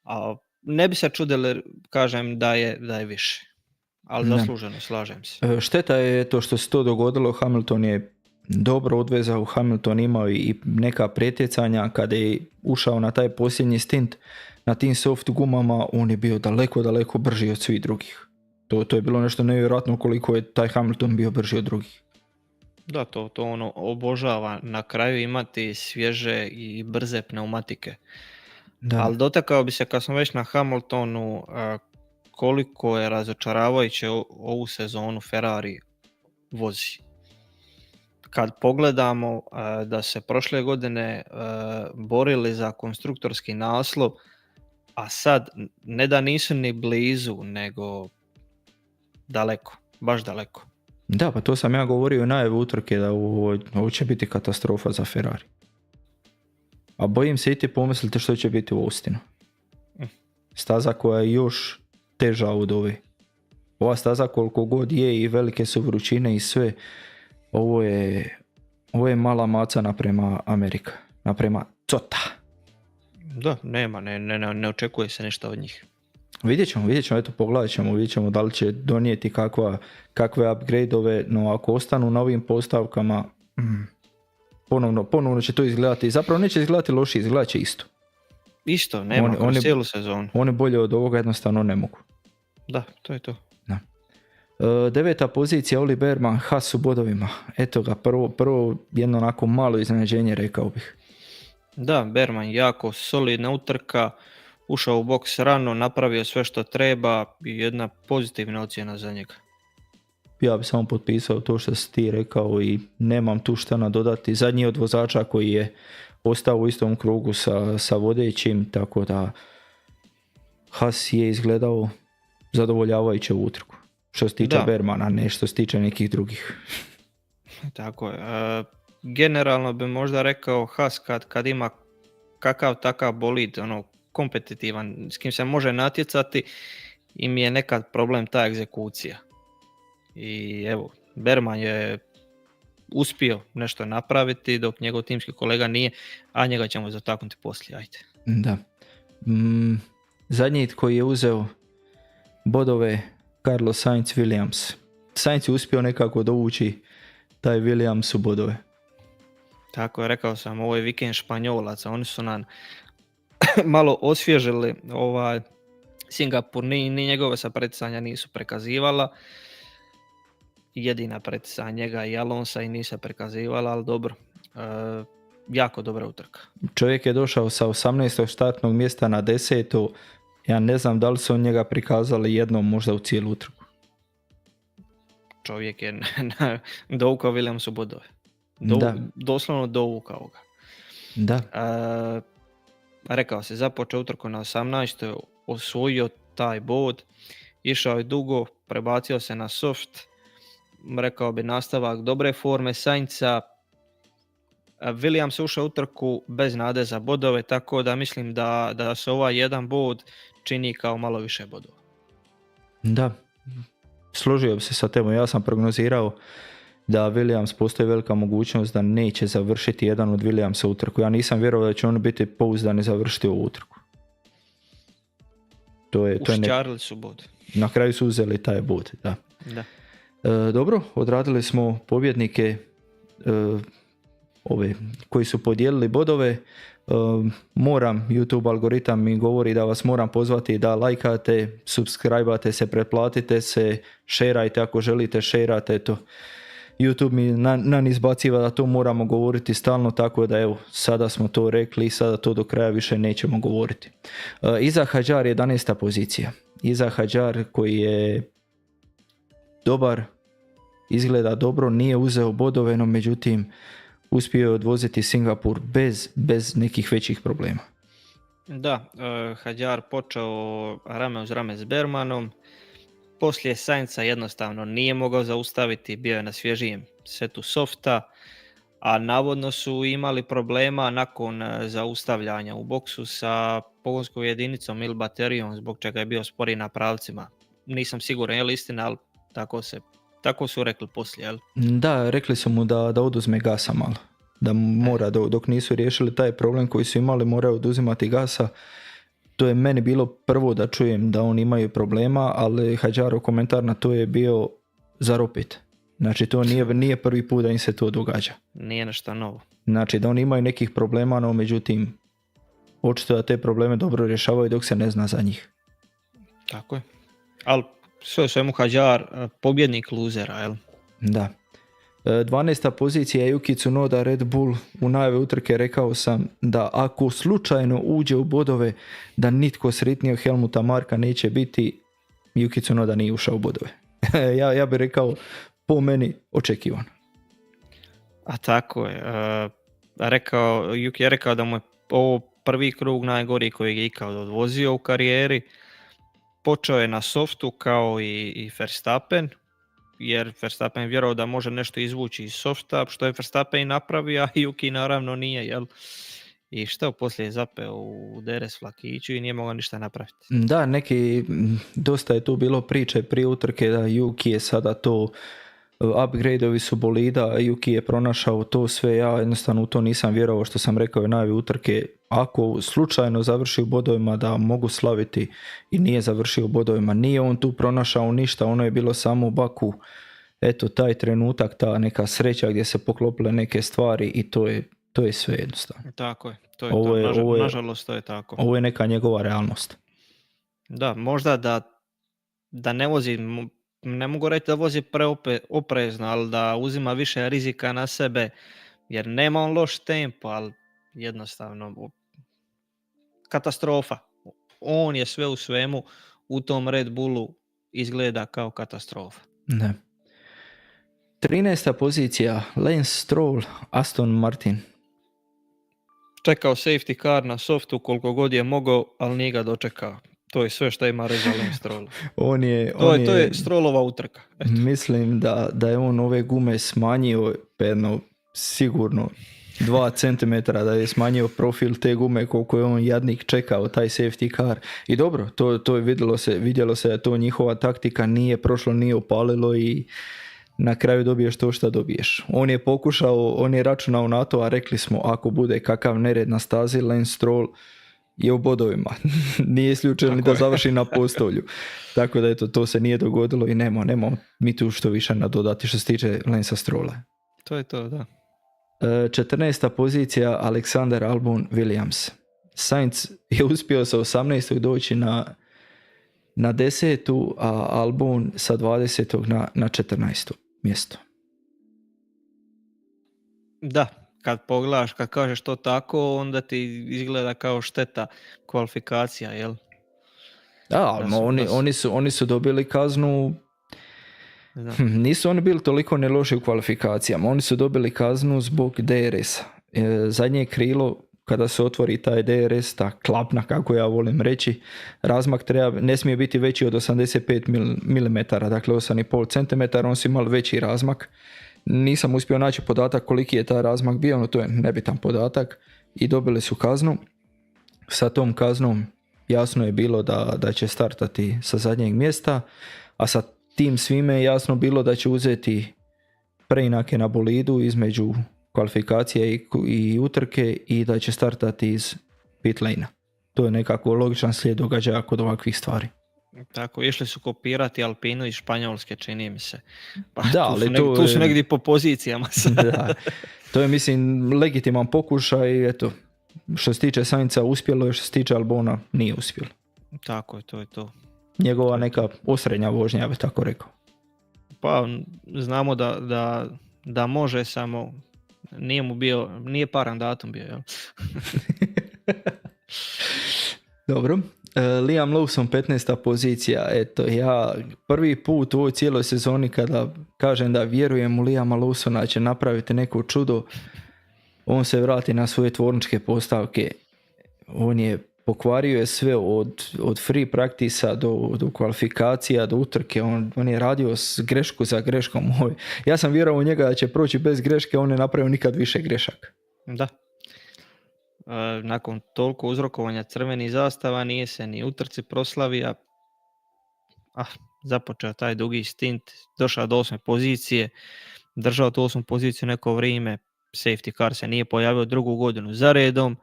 a ne bi se čudili, kažem, da je više, ali zasluženo, slažem se. Šteta je to što se to dogodilo, Hamilton je dobro odvezao, Hamilton imao i neka pretjecanja kada je ušao na taj posljednji stint na tim soft gumama, on je bio daleko brži od svih drugih. To je bilo nešto nevjerojatno koliko je taj Hamilton bio brži od drugih. Da, to obožava na kraju imati svježe i brze pneumatike. Da. Ali dotakao bi se, kad smo već na Hamiltonu, koliko je razočaravajuće ovu sezonu Ferrari vozi. Kad pogledamo da se prošle godine borili za konstruktorski naslov, a sad ne da nisu ni blizu, nego daleko, baš daleko. Da, pa to sam ja govorio u najavi utrke da ovo će biti katastrofa za Ferrari. A bojim se i ti pomislite što će biti u Austinu. Staza koja je još teža od ove. Ova staza koliko god je i velike su vrućine i sve, ovo je mala maca naprema Amerika, naprema Cota. Da, nema, ne očekuje se ništa od njih. Vidjet ćemo, eto pogledat ćemo, vidjet ćemo da li će donijeti kakve upgrade-ove, no ako ostanu na ovim postavkama, ponovno će to izgledati, zapravo neće izgledati loši, izgledat će isto. Isto, nema kroz cijelu sezonu. Oni bolje od ovoga jednostavno ne mogu. Da, to je to. Da. 9. pozicija Oli Berman, Haas u bodovima. Eto ga, prvo jedno onako malo iznenađenje, rekao bih. Da, Berman jako solidna utrka, ušao u boks rano, napravio sve što treba i jedna pozitivna ocjena za njega. Ja bih samo potpisao to što si ti rekao i nemam tu šta nadodati. Zadnji od vozača koji je ostao u istom krugu sa vodećim, tako da Haas je izgledao zadovoljavajuće u utrku. Što se tiče Bermana, ne što se tiče nekih drugih. Tako je. Generalno bi možda rekao Haas kad ima kakav takav bolid, kompetitivan, s kim se može natjecati, im je nekad problem ta egzekucija. I evo, Berman je uspio nešto napraviti dok njegov timski kolega nije, a njega ćemo zataknuti poslije, ajde. Da. Zadnji koji je uzeo bodove, Carlos Sainz Williams. Sainz je uspio nekako dovući taj Williams u bodove. Tako je, rekao sam, ovo je vikend Španjolaca, oni su nam malo osvježili Singapur, ni njegove sa preticanja nisu prekazivala. Jedina pretica njega i Alonsa i nisu prekazivala, ali dobro. Jako dobra utrka. Čovjek je došao sa 18. startnog mjesta na 10. Ja ne znam da li su njega prikazali jednom možda u cijelu utrku. čovjek je dovukao Williamsu bodove. Da. Doslovno dovukao ga. Da. Rekao se, započeo utrku na 18. osvojio taj bod, išao je dugo, prebacio se na soft, rekao bi nastavak dobre forme Sainza. Williams ušao u utrku bez nade za bodove, tako da mislim da se ovaj jedan bod čini kao malo više bodova. Da, složio bi se sa tebom. Ja sam prognozirao da Williams postoji velika mogućnost da neće završiti jedan od Williamsa utrku. Ja nisam vjerovao da će oni biti pouzdani završiti ovu utrku. Ušćarili su bod. Na kraju su uzeli taj bod, da. Dobro, odradili smo pobjednike ove koji su podijelili bodove. Moram, YouTube algoritam mi govori da vas moram pozvati da lajkate, subscribe-ate se, pretplatite se, šerajte ako želite, šerate, eto. YouTube mi nan izbaciva da to moramo govoriti stalno, tako da evo, sada smo to rekli i sada to do kraja više nećemo govoriti. Iza Hadjar 11. pozicija. Iza Hadjar koji je dobar, izgleda dobro, nije uzeo bodove, no međutim uspio je odvoziti Singapur bez nekih većih problema. Da, Hadjar počeo rame uz rame s Bermanom, poslije Sainza jednostavno nije mogao zaustaviti, bio je na svježijem setu softa, a navodno su imali problema nakon zaustavljanja u boksu sa pogonskom jedinicom ili baterijom, zbog čega je bio spori na pravcima. Nisam siguran je li istina, ali tako su rekli poslije, jel? Da, rekli su mu da oduzme gasa malo. Da mora, dok nisu riješili taj problem koji su imali, moraju oduzimati gasa. To je meni bilo prvo da čujem da oni imaju problema, ali Hadjarov komentar na to je bio zaropit. Znači to nije prvi put da im se to događa. Nije nešto novo. Znači da oni imaju nekih problema, no međutim očito da te probleme dobro rješavaju dok se ne zna za njih. Tako je. Ali sve u svemu Hadjar pobjednik luzera, jel? Da. 12. pozicija je Yuki Tsunoda, Red Bull. U najavi utrke rekao sam da ako slučajno uđe u bodove da nitko sretniji od Helmuta Marka neće biti. Yuki Tsunoda nije ušao u bodove. ja bih rekao po meni očekivano. A tako je. Yuki je rekao da mu je ovo prvi krug najgori koji je ikad odvozio u karijeri. Počeo je na softu kao i Verstappen, jer Verstappen je vjerovao da može nešto izvući iz softa, što je Verstappen i napravio, a Yuki naravno nije, jel? I što poslije je zapeo u DRS vlakiću i nije mogao ništa napraviti. Da, dosta je tu bilo priče prije utrke da Yuki je sada to, upgrade-ovi su bolida, Yuki je pronašao to sve, ja jednostavno u to nisam vjerovao, što sam rekao u najavi utrke. Ako slučajno završi u bodovima da mogu slaviti i nije završio u bodovima, nije on tu pronašao ništa, ono je bilo samo u Baku, eto taj trenutak, ta neka sreća gdje se poklopile neke stvari i to je sve jednostavno. Tako je, to je nažalost to je tako. Ovo je neka njegova realnost. Da, možda da ne vozi, ne mogu reći da vozi preoprezno, ali da uzima više rizika na sebe, jer nema on loš tempo, ali jednostavno katastrofa. On je sve u svemu u tom Red Bullu izgleda kao katastrofa. Ne. 13. pozicija, Lance Stroll, Aston Martin. Čekao safety car na softu koliko god je mogao, ali nije ga dočekao. To je sve što ima reći za Lance Stroll. To je Strollova utrka. Eto. Mislim da je on ove gume smanjio pedno sigurno 2 cm, da je smanjio profil te gume koliko je on jadnik čekao taj safety car. I dobro, to je vidjelo se da to njihova taktika nije prošlo, nije opalilo i na kraju dobiješ to što dobiješ. On je pokušao, on je računao na to, a rekli smo ako bude kakav nered na stazi, Lance Stroll je u bodovima. Nije isključeno ni da završi na postolju. Tako da eto, to se nije dogodilo i nema mi tu što više nadodati što se tiče Lancea Strolla. To je to, da. 14. pozicija, Alexander Albon, Williams. Sainz je uspio sa 18. doći na 10. a Albon sa 20. na 14. mjesto. Da, kad pogledaš, kad kažeš to tako, onda ti izgleda kao šteta kvalifikacija, jel? Da, oni su dobili kaznu Znam. Nisu oni bili toliko ne loši u kvalifikacijama, oni su dobili kaznu zbog DRS-a. Zadnje krilo, kada se otvori taj DRS, ta klapna, kako ja volim reći, razmak ne smije biti veći od 85 mm, dakle 8,5 cm, on su imali veći razmak. Nisam uspio naći podatak koliki je taj razmak bio, no to je nebitan podatak, i dobili su kaznu. Sa tom kaznom jasno je bilo da će startati sa zadnjeg mjesta, a sa tim svime je jasno bilo da će uzeti preinake na bolidu između kvalifikacije i utrke i da će startati iz pit lane-a. To je nekako logičan slijed događaja kod ovakvih stvari. Tako, išli su kopirati Alpinu iz Španjolske, čini mi se. Pa Da, ali tu su negdje po pozicijama. Da, to je, mislim, legitiman pokušaj. Eto, što se tiče Sainza uspjelo je, što se tiče Albona nije uspjelo. Tako je, to je to. Njegova neka osrednja vožnja, ja bih tako rekao. Pa znamo da može, samo nije paran datum bio, jel? Dobro. Liam Lawson 15. pozicija. Eto, ja prvi put u ovoj cijeloj sezoni kada kažem da vjerujem u Liama Lawsona će napraviti neko čudo, on se vrati na svoje tvorničke postavke. On je pokvario sve od free praktisa do kvalifikacija, do utrke. On je radio grešku za greškom. Ja sam vjerovao u njega da će proći bez greške, on ne napravio nikad više grešaka. Da. Nakon toliko uzrokovanja crvenih zastava nije se ni utrci proslavio. Započeo taj dugi stint, došao do 8. pozicije, držao tu 8. poziciju neko vrijeme, safety car se nije pojavio drugu godinu za redom.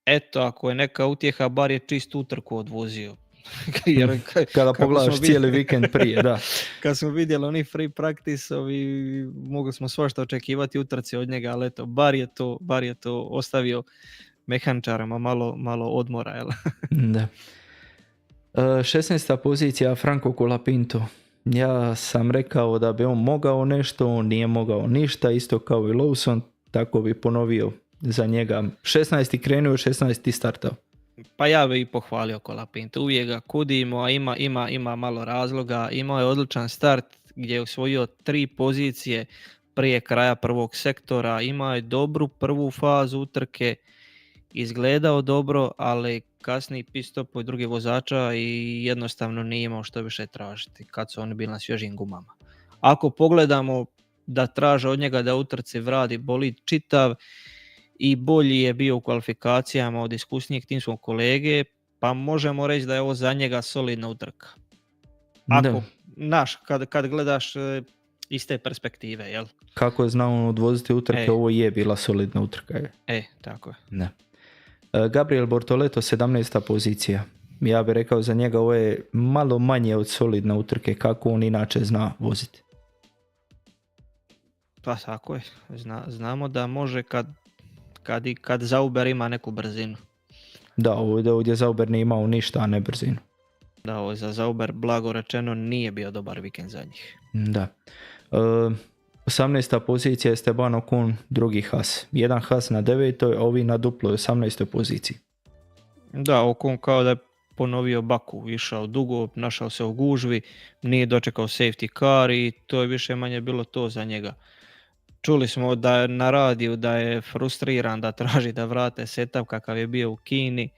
Eto, ako je neka utjeha, bar je čistu utrku odvozio. Jer, kada pogledaš cijeli vikend prije, da. Kad smo vidjeli oni free practice-ovi, mogli smo svašta očekivati utrci od njega, ali eto, bar je to ostavio mehančarama malo odmora, jel? Da. 16. pozicija Franco Colapinto. Ja sam rekao da bi on mogao nešto, on nije mogao ništa, isto kao i Lawson, tako bi ponovio za njega. 16. krenuo, 16. startao. Pa ja bih pohvalio Colapinto, uvijek ga kudimo, a ima malo razloga. Imao je odličan start gdje je osvojio 3 pozicije prije kraja prvog sektora, imao je dobru prvu fazu utrke, izgledao dobro, ali kasniji pit stop od druge vozača i jednostavno nije imao što više tražiti kad su oni bili na svježim gumama. Ako pogledamo da traže od njega da utrci vrati bolid čitav, i bolji je bio u kvalifikacijama od iskusnijeg timskog kolege, pa možemo reći da je ovo za njega solidna utrka. Ako, kad gledaš iz te perspektive, jel? Kako je znao odvoziti utrke, ovo je bila solidna utrka. Tako je. Da. Gabriel Bortoleto, 17. pozicija. Ja bih rekao za njega ovo je malo manje od solidne utrke, kako on inače zna voziti. Pa tako je. Znamo da može kad Zauber ima neku brzinu. Da, ovdje Zauber nije imao ništa, a ne brzinu. Da, ovo za Zauber, blago rečeno, nije bio dobar vikend za njih. Da. 18. pozicija je Esteban Ocon, drugi Haas. Jedan Haas na 9. a ovi na duploj 18. poziciji. Da, Ocon kao da je ponovio Baku, išao dugo, našao se u gužvi, nije dočekao safety car i to je više manje bilo to za njega. Čuli smo da je na radiju da je frustriran, da traži da vrate setup kakav je bio u Kini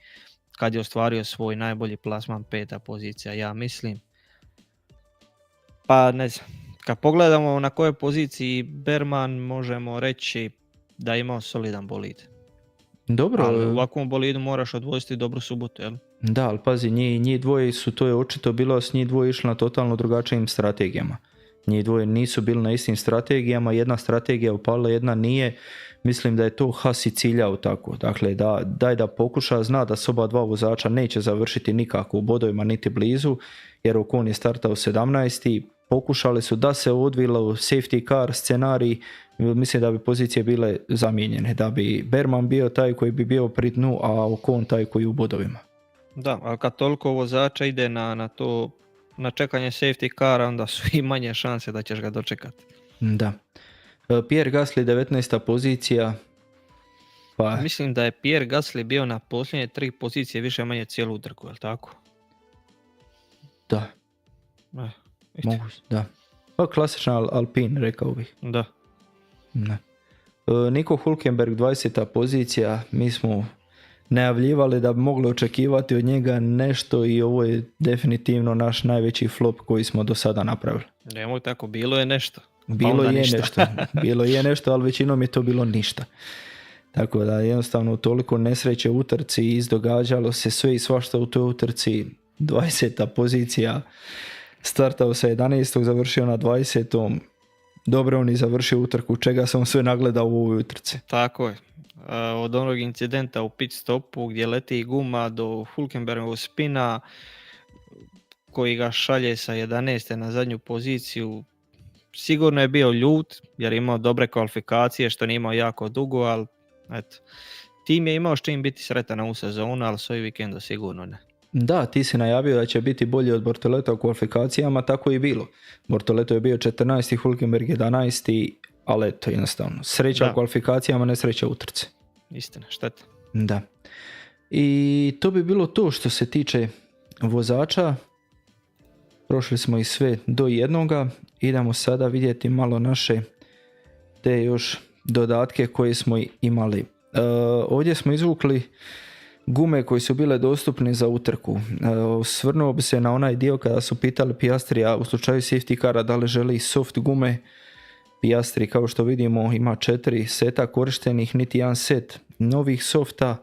kad je ostvario svoj najbolji plasman, 5. pozicija, ja mislim. Pa ne znam, kad pogledamo na kojoj poziciji Berman, možemo reći da je imao solidan bolid. Dobro. Ali u ovakvom bolidu moraš odvoziti dobru subotu, jel? Da, ali pazi, njih dvoje su, to je očito bilo, s njih dvoje išli na totalno drugačijim strategijama. Njih dvoje nisu bili na istim strategijama, jedna strategija upala, jedna nije. Mislim da je to Haas i ciljao tako. Dakle, da pokuša, zna da s oba dva vozača neće završiti nikako u bodovima niti blizu, jer Ocon je startao 17. Pokušali su da se odvilo safety car scenarij, mislim da bi pozicije bile zamijenjene, da bi Berman bio taj koji bi bio pri dnu, a Ocon taj koji u bodovima. Da, ali kad toliko vozača ide na to, na čekanje safety car, onda su i manje šanse da ćeš ga dočekati. Da. Pierre Gasly, 19. pozicija. Pa... Mislim da je Pierre Gasly bio na posljednje 3 pozicije više manje cijelu utrku, je li tako? Da. Mogu, da. Pa klasična Alpine, rekao bih. Da. Ne. Nico Hülkenberg 20. pozicija, mi smo najavljivali da bi mogli očekivati od njega nešto i ovo je definitivno naš najveći flop koji smo do sada napravili. Nemoj tako, bilo je nešto. Bilo je nešto, ali većinom je to bilo ništa. Tako da jednostavno toliko nesreće u utrci, izdogađalo se sve i svašta u toj utrci. 20. pozicija, startao sa 11. završio na 20. Dobro, on i završio utrku, čega sam sve nagledao u ovoj utrci. Tako je. Od onog incidenta u pit stopu gdje leti guma do Hülkenbergovog spina koji ga šalje sa 11. na zadnju poziciju. Sigurno je bio ljut jer je imao dobre kvalifikacije što nije imao jako dugo, ali eto, tim je imao s čim biti sretan u sezonu, ali s ovim vikendom sigurno ne. Da, ti si najavio da će biti bolji od Bortoleta u kvalifikacijama, tako i bilo. Bortoleto je bio 14. Hülkenberg 11. ali eto, jednostavno. Sreća u kvalifikacijama, ne sreća u utrci. Istina, šteta. Da. I to bi bilo to što se tiče vozača. Prošli smo i sve do jednoga. Idemo sada vidjeti malo naše te još dodatke koje smo imali. Ovdje smo izvukli gume koje su bile dostupne za utrku. Osvrnuo bi se na onaj dio kada su pitali Piastrija u slučaju safety cara da li želi soft gume. Piastri, kao što vidimo, ima 4 seta korištenih, niti jedan set novih softa,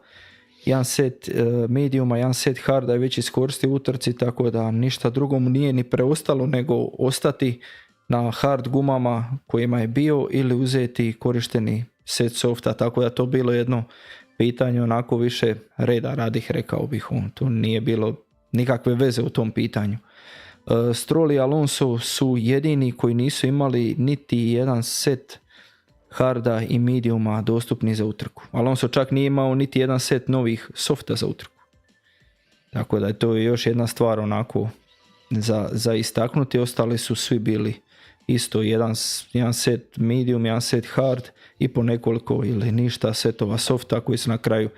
jedan set mediuma, jedan set harda je već iskoristio u utrci, tako da ništa drugo mu nije ni preostalo nego ostati na hard gumama kojima je bio ili uzeti korišteni set softa, tako da to bilo jedno pitanje onako više reda radih, rekao bih. Tu nije bilo nikakve veze u tom pitanju. Stroll i Alonso su jedini koji nisu imali niti jedan set harda i mediuma dostupni za utrku. Alonso čak nije imao niti jedan set novih softa za utrku. Tako da je to još jedna stvar onako za istaknuti. Ostali su svi bili isto jedan set medium, jedan set hard i po nekoliko ili ništa setova softa koji su na kraju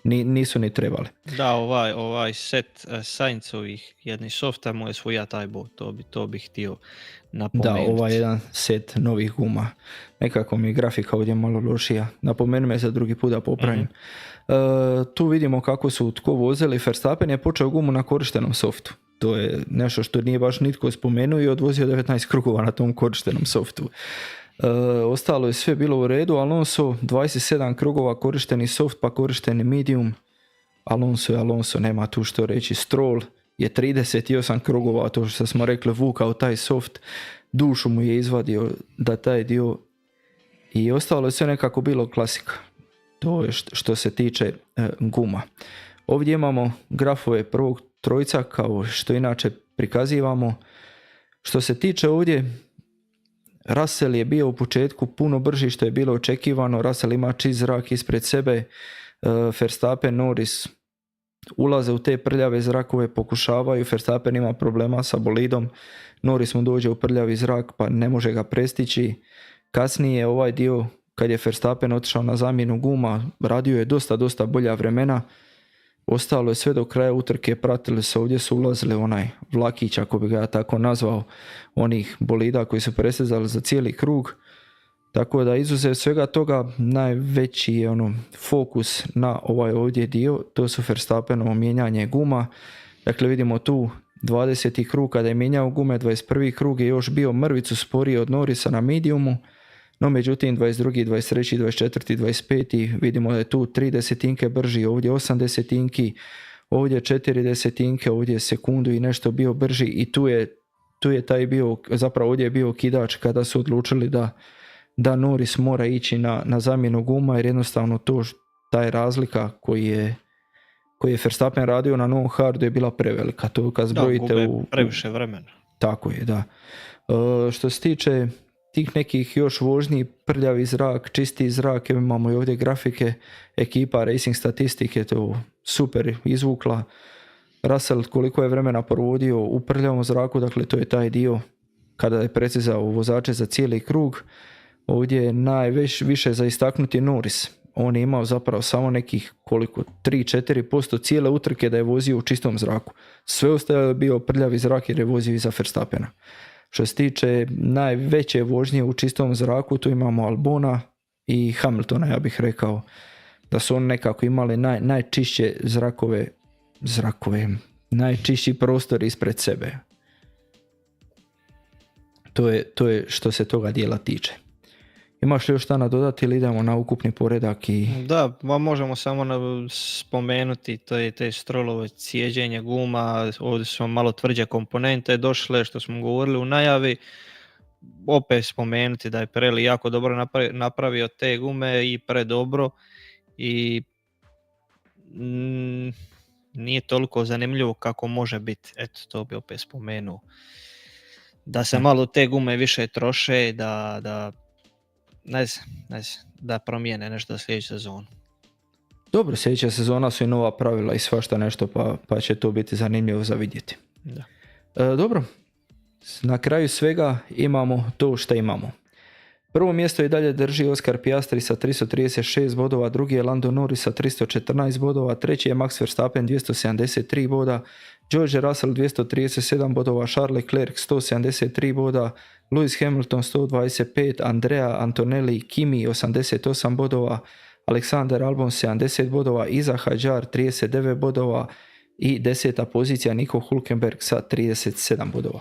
nisu ni trebali. Da, ovaj set Sainzovih jednih softa mu je svoja taj bod, to bih htio napomenuti. Da, ovaj jedan set novih guma. Nekako mi je grafika ovdje malo lošija. Napomenu me za drugi put da popravim. Tu vidimo kako su tko vozili. Verstappen je počeo gumu na korištenom softu. To je nešto što nije baš nitko spomenuo i odvozio 19 krugova na tom korištenom softu. Ostalo je sve bilo u redu. Alonso 27 krugova korišteni soft pa korišteni medium. Alonso, nema tu što reći. Stroll je 38 krugova, to što smo rekli, vukao taj soft, dušu mu je izvadio da taj dio, i ostalo je sve nekako bilo klasika. To je što se tiče guma. Ovdje imamo grafove prvog trojca kao što inače prikazivamo. Što se tiče ovdje, Russell je bio u početku puno brži što je bilo očekivano. Russell ima čist zrak ispred sebe. Verstappen, Norris ulaze u te prljave zrakove, pokušavaju. Verstappen ima problema sa bolidom. Norris mu dođe u prljavi zrak pa ne može ga prestići. Kasnije ovaj dio kad je Verstappen otišao na zamjenu guma, radio je dosta bolja vremena. Ostalo je sve do kraja utrke, pratili se, ovdje su ulazili onaj vlakić, ako bi ga ja tako nazvao, onih bolida koji su prestizali za cijeli krug. Tako da izuzev svega toga najveći je fokus na ovaj ovdje dio, to su Verstappenovo mijenjanje guma. Dakle vidimo tu 20. krug kada je mijenjao gume, 21. krug je još bio mrvicu sporiji od Norrisa na mediumu. No međutim 22., 23., 24., 25. vidimo da je tu 3 desetinke brži, ovdje 8 desetinki, ovdje 4 desetinke, ovdje sekundu i nešto bio brži i tu je taj bio, zapravo ovdje je bio kidač kada su odlučili da Norris mora ići na zamjenu guma jer jednostavno taj razlika koji je Verstappen radio na novom hardu je bila prevelika. To kad zbrojite previše vremena. Tako je, da. Što se tiče tih nekih još vožnji, prljavi zrak, čisti zrak, imamo i ovdje grafike, ekipa Racing Statistike to super izvukla. Russell koliko je vremena provodio u prljavom zraku, dakle to je taj dio kada je precizao vozače za cijeli krug. Ovdje je najviše za istaknuti Norris. On je imao zapravo samo nekih 3-4% cijele utrke da je vozio u čistom zraku. Sve ostalo je bio prljavi zrak jer je vozio iza Verstappena. Što se tiče najveće vožnje u čistom zraku, tu imamo Albona i Hamiltona, ja bih rekao da su oni nekako imali najčišće zrakove, najčišći prostor ispred sebe. To je što se toga dijela tiče. Imaš li još šta nadodati ili idemo na ukupni poredak? Da, možemo samo spomenuti te Strollove cijeđenje guma, ovdje su malo tvrđe komponente došle, što smo govorili u najavi. Opet spomenuti da je Pirelli jako dobro napravio te gume i predobro i nije toliko zanimljivo kako može biti. Eto, to bi opet spomenuo. Da se malo te gume više troše, da promijene nešto sljedeću sezonu. Dobro, sljedeća sezona su i nova pravila i svašta nešto, pa će to biti zanimljivo za vidjeti. Da. Dobro, na kraju svega imamo to što imamo. Prvo mjesto i dalje drži Oscar Piastri sa 336 bodova, drugi je Lando Norris sa 314 bodova, treći je Max Verstappen 273 boda, George Russell 237 bodova, Charles Leclerc 173 boda, Lewis Hamilton 125, Andrea Antonelli Kimi 88 bodova, Alexander Albon 70 bodova, Iza Hadjar 39 bodova i 10. pozicija Nico Hülkenberg sa 37 bodova.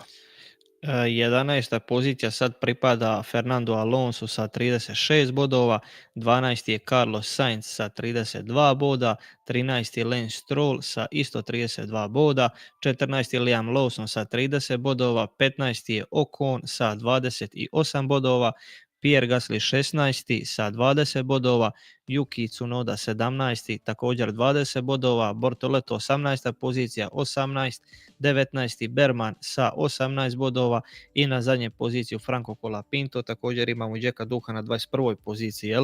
11. pozicija sad pripada Fernando Alonso sa 36 bodova, 12. je Carlos Sainz sa 32 boda, 13. je Lance Stroll sa isto 32 boda, 14. je Liam Lawson sa 30 bodova, 15. je Ocon sa 28 bodova, Pierre Gasly 16. sa 20 bodova, Yuki Tsunoda 17. također 20 bodova, Bortoleto 18. pozicija 18, 19. Berman sa 18 bodova i na zadnje poziciju Franco Colapinto, također imamo Jacka Duha na 21. poziciji,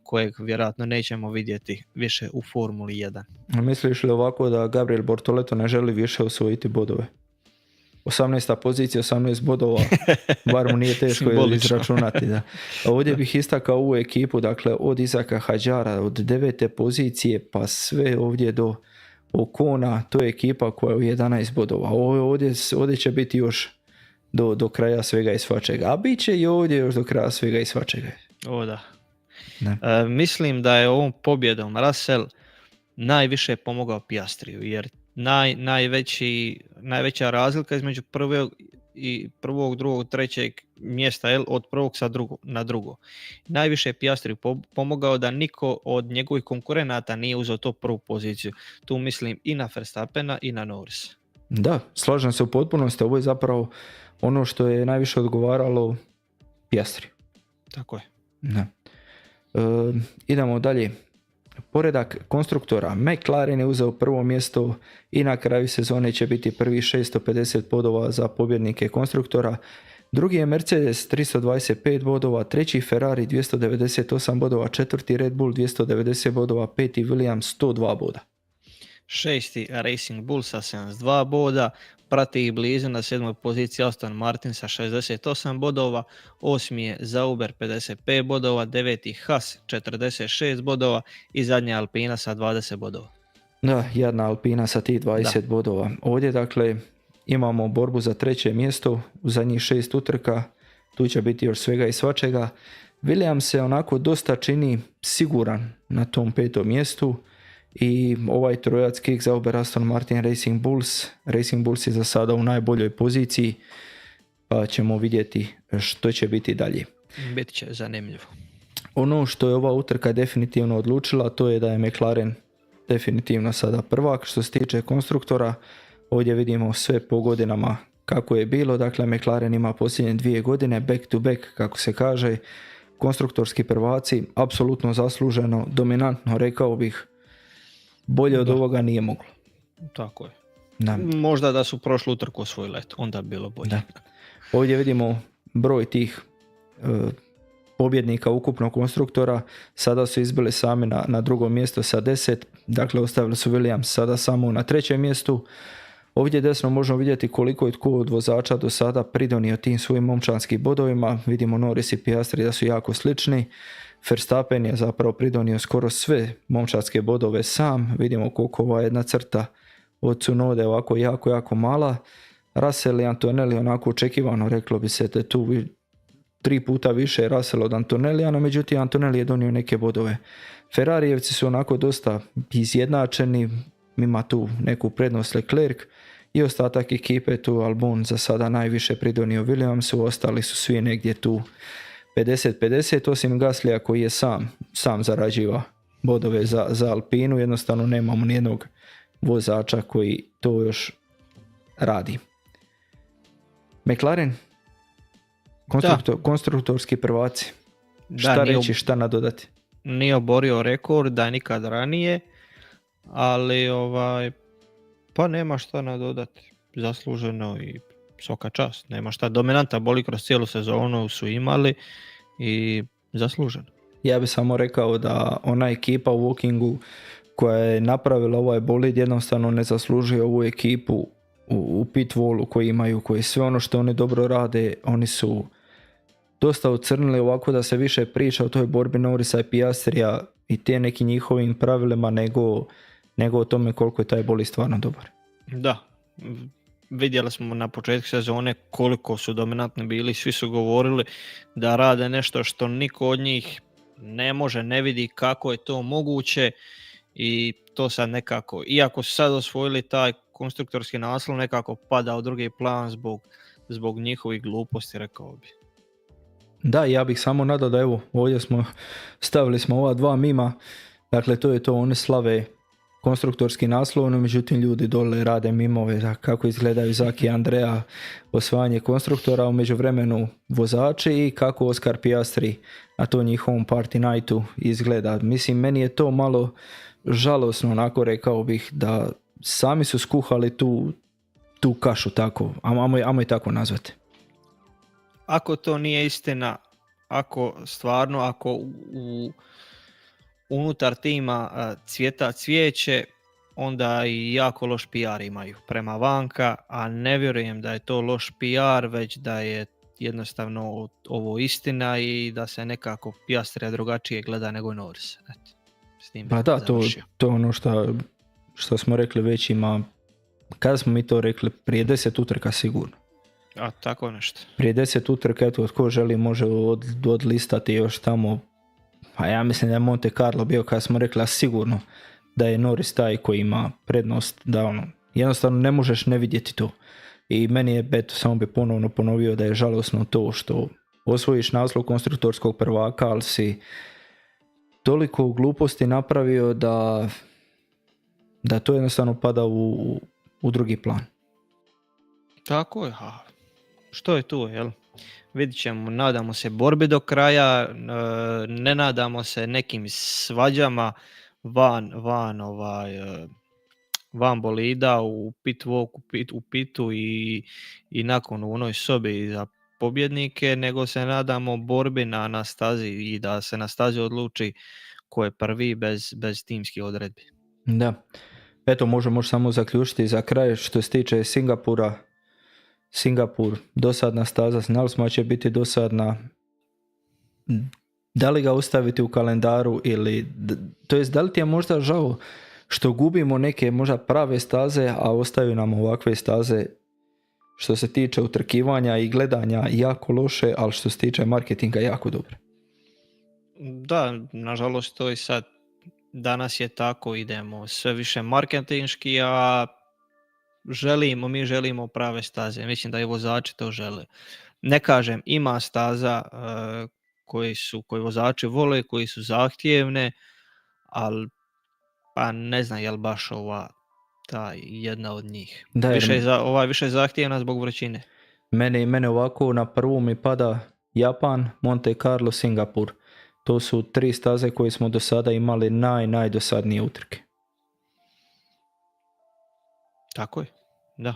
kojeg vjerojatno nećemo vidjeti više u Formuli 1. Misliš li ovako da Gabriel Bortoleto ne želi više osvojiti bodove? 18. pozicija, 18 bodova, bar mu nije teško izračunati. Da. A ovdje bih istakao ovu ekipu, dakle od Isaka Hadjara, od 9. pozicije pa sve ovdje do Ocona, to je ekipa koja je u 11 bodova. Ovdje će biti još do kraja svega i svačega, a bit će i ovdje još do kraja svega i svačega. O da. Mislim da je ovom pobjedom Russell najviše pomogao Piastriju, jer najveća razlika između prvog, drugog, trećeg mjesta od prvog na drugo. Najviše je Piastri pomogao da niko od njegovih konkurenata nije uzeo to prvu poziciju. Tu mislim i na Verstappena i na Norris. Da, slažem se u potpunosti. Ovo je zapravo ono što je najviše odgovaralo Piastri. Tako je. Da. Idemo dalje. Poredak konstruktora. McLaren je uzeo prvo mjesto i na kraju sezone će biti prvi 650 bodova za pobjednike konstruktora. Drugi je Mercedes 325 bodova, treći Ferrari 298 bodova, četvrti Red Bull 290 bodova, peti Williams 102 boda. Šesti Racing Bull sa 72 boda, prati ih blizu na 7. poziciji Aston Martin sa 68 bodova, 8. je Sauber 55 bodova, 9. Haas 46 bodova i zadnja Alpina sa 20 bodova. Da, jadna Alpina sa tih 20 bodova. Ovdje dakle imamo borbu za treće mjesto u zadnjih 6 utrka, tu će biti još svega i svačega. Williams se onako dosta čini siguran na tom 5. mjestu. I ovaj trojac Kick, Sauber, Aston Martin, Racing Bulls je za sada u najboljoj poziciji, pa ćemo vidjeti što će biti dalje. Bit će zanimljivo. Ono što je ova utrka definitivno odlučila, to je da je McLaren definitivno sada prvak. Što se tiče konstruktora, ovdje vidimo sve po godinama kako je bilo. Dakle, McLaren ima posljednje 2 godine back to back, kako se kaže, konstruktorski prvaci, apsolutno zasluženo, dominantno, rekao bih. Bolje od ovoga nije moglo. Tako je. Da. Možda da su prošlu utrku osvojili, onda bi bilo bolje. Da. Ovdje vidimo broj tih pobjednika ukupnog konstruktora. Sada su izbili sami na drugom mjestu sa 10. Dakle, ostavili su Williams sada samo na 3. mjestu. Ovdje desno možemo vidjeti koliko je tko od vozača do sada pridonio tim svojim momčanskim bodovima. Vidimo Norris i Piastri da su jako slični. Verstappen je zapravo pridonio skoro sve momčarske bodove sam. Vidimo koliko ova jedna crta od Tsunode ovako jako mala. Russell i Antonelli onako očekivano, reklo bi se da je tu 3 puta više Russell od Antonellija, no međutim Antonelli je donio neke bodove. Ferrarijevci su onako dosta izjednačeni, ima tu neku prednost Leclerc i ostatak ekipe tu Albon za sada najviše pridonio Williamsu, ostali su svi negdje tu 50-50, osim Gaslija koji je sam zarađiva bodove za Alpinu, jednostavno nemamo nijednog vozača koji to još radi. McLaren, konstruktorski prvaci, šta reći, šta nadodati? Nije oborio rekord da nikad ranije, ali pa nema šta nadodati, zasluženo i svaka čast, nema šta, dominanta boli kroz cijelu sezonu su imali i zasluženo. Ja bih samo rekao da ona ekipa u Wokingu koja je napravila ovaj bolid jednostavno ne zaslužuje ovu ekipu u pit wallu koji imaju, koji sve ono što oni dobro rade, oni su dosta ocrnili ovako da se više priča o toj borbi Norrisa i Piastrija i te nekim njihovim pravilima nego o tome koliko je taj bolid stvarno dobar. Da, vidjeli smo na početku sezone koliko su dominantni bili, svi su govorili da rade nešto što niko od njih ne može, ne vidi kako je to moguće i to sad nekako, iako su sad osvojili taj konstruktorski naslov, nekako pada u drugi plan zbog njihovih gluposti, rekao bi. Da, ja bih samo nadao da evo, ovdje stavili smo ova 2 mima, dakle to je to, one slave konstruktorski naslov, no međutim ljudi dole rade mimove kako izgledaju Zaki i Andrea osvajanje konstruktora, u međuvremenu vozači i kako Oscar Piastri na to njihovom party nightu izgleda. Mislim, meni je to malo žalosno, onako rekao bih da sami su skuhali tu kašu, tako, ajmo je tako nazvati. Ako to nije istina, ako unutar tima cvjeta cvijeće, onda i jako loš PR imaju prema vanka, a ne vjerujem da je to loš PR, već da je jednostavno ovo istina i da se nekako Piastrija drugačije gleda nego Norris. Pa da, to je ono što smo rekli već, ima, kada smo mi to rekli, prije 10 utrka sigurno. A tako nešto. Prije 10 utrka, eto, tko želi može odlistati još tamo. A ja mislim da je Monte Carlo bio, kada smo rekli, a sigurno da je Norris taj koji ima prednost, da jednostavno ne možeš ne vidjeti to. I meni je, samo bi ponovno ponovio da je žalosno to što osvojiš naslov konstruktorskog prvaka, ali si toliko gluposti napravio da to jednostavno pada u drugi plan. Tako je, što je tu, jel? Vidit ćemo, nadamo se borbi do kraja, ne nadamo se nekim svađama van bolida, u pit walku, u pitu i nakon u onoj sobi za pobjednike, nego se nadamo borbi na stazi i da se na stazi odluči ko je prvi bez timskih odredbi. Da, eto možemo samo zaključiti za kraj što se tiče Singapur, dosadna staza, znali smo da će biti dosadna. Da li ga ostaviti u kalendaru ili, to jest da li ti je možda žao što gubimo neke možda prave staze, a ostaju nam ovakve staze što se tiče utrkivanja i gledanja jako loše, ali što se tiče marketinga jako dobro. Da, nažalost to i sad danas je tako, idemo sve više marketinški, a mi želimo prave staze. Mislim da i vozači to žele. Ne kažem, ima staza koji vozači vole, koji su zahtjevne, ali pa ne znam je li baš ova ta jedna od njih. Ova je više zahtjevna zbog vrućine. Mene ovako na prvu mi pada Japan, Monte Carlo, Singapur. To su 3 staze koje smo do sada imali najdosadnije utrke. Tako je, da.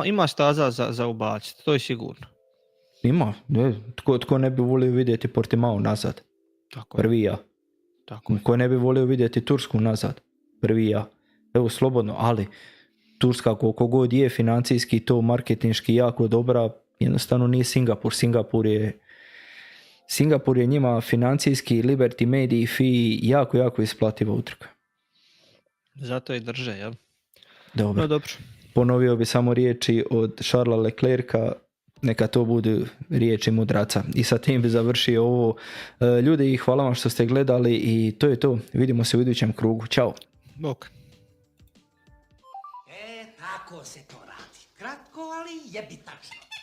Ima staza za ubaciti, to je sigurno. Ima, tko ne bi volio vidjeti Portimao nazad? Tako je. Prvi ja. Tako je. Tko ne bi volio vidjeti Tursku nazad? Prvi ja. Evo slobodno, ali Turska koliko god je financijski to marketinški jako dobra, jednostavno nije Singapur. Singapur je njima financijski, Liberty Media fee jako isplativa utrka. Zato i drže, jel? Dobro. No, dobro. ponovio bi samo riječi od Charlesa Leclerca, neka to budu riječi mudraca. I sa tim bi završio ovo. Ljudi, hvala vam što ste gledali i to je to. Vidimo se u idućem krugu. Ćao. Bok. Tako se to radi. Kratko, ali jebi tačno.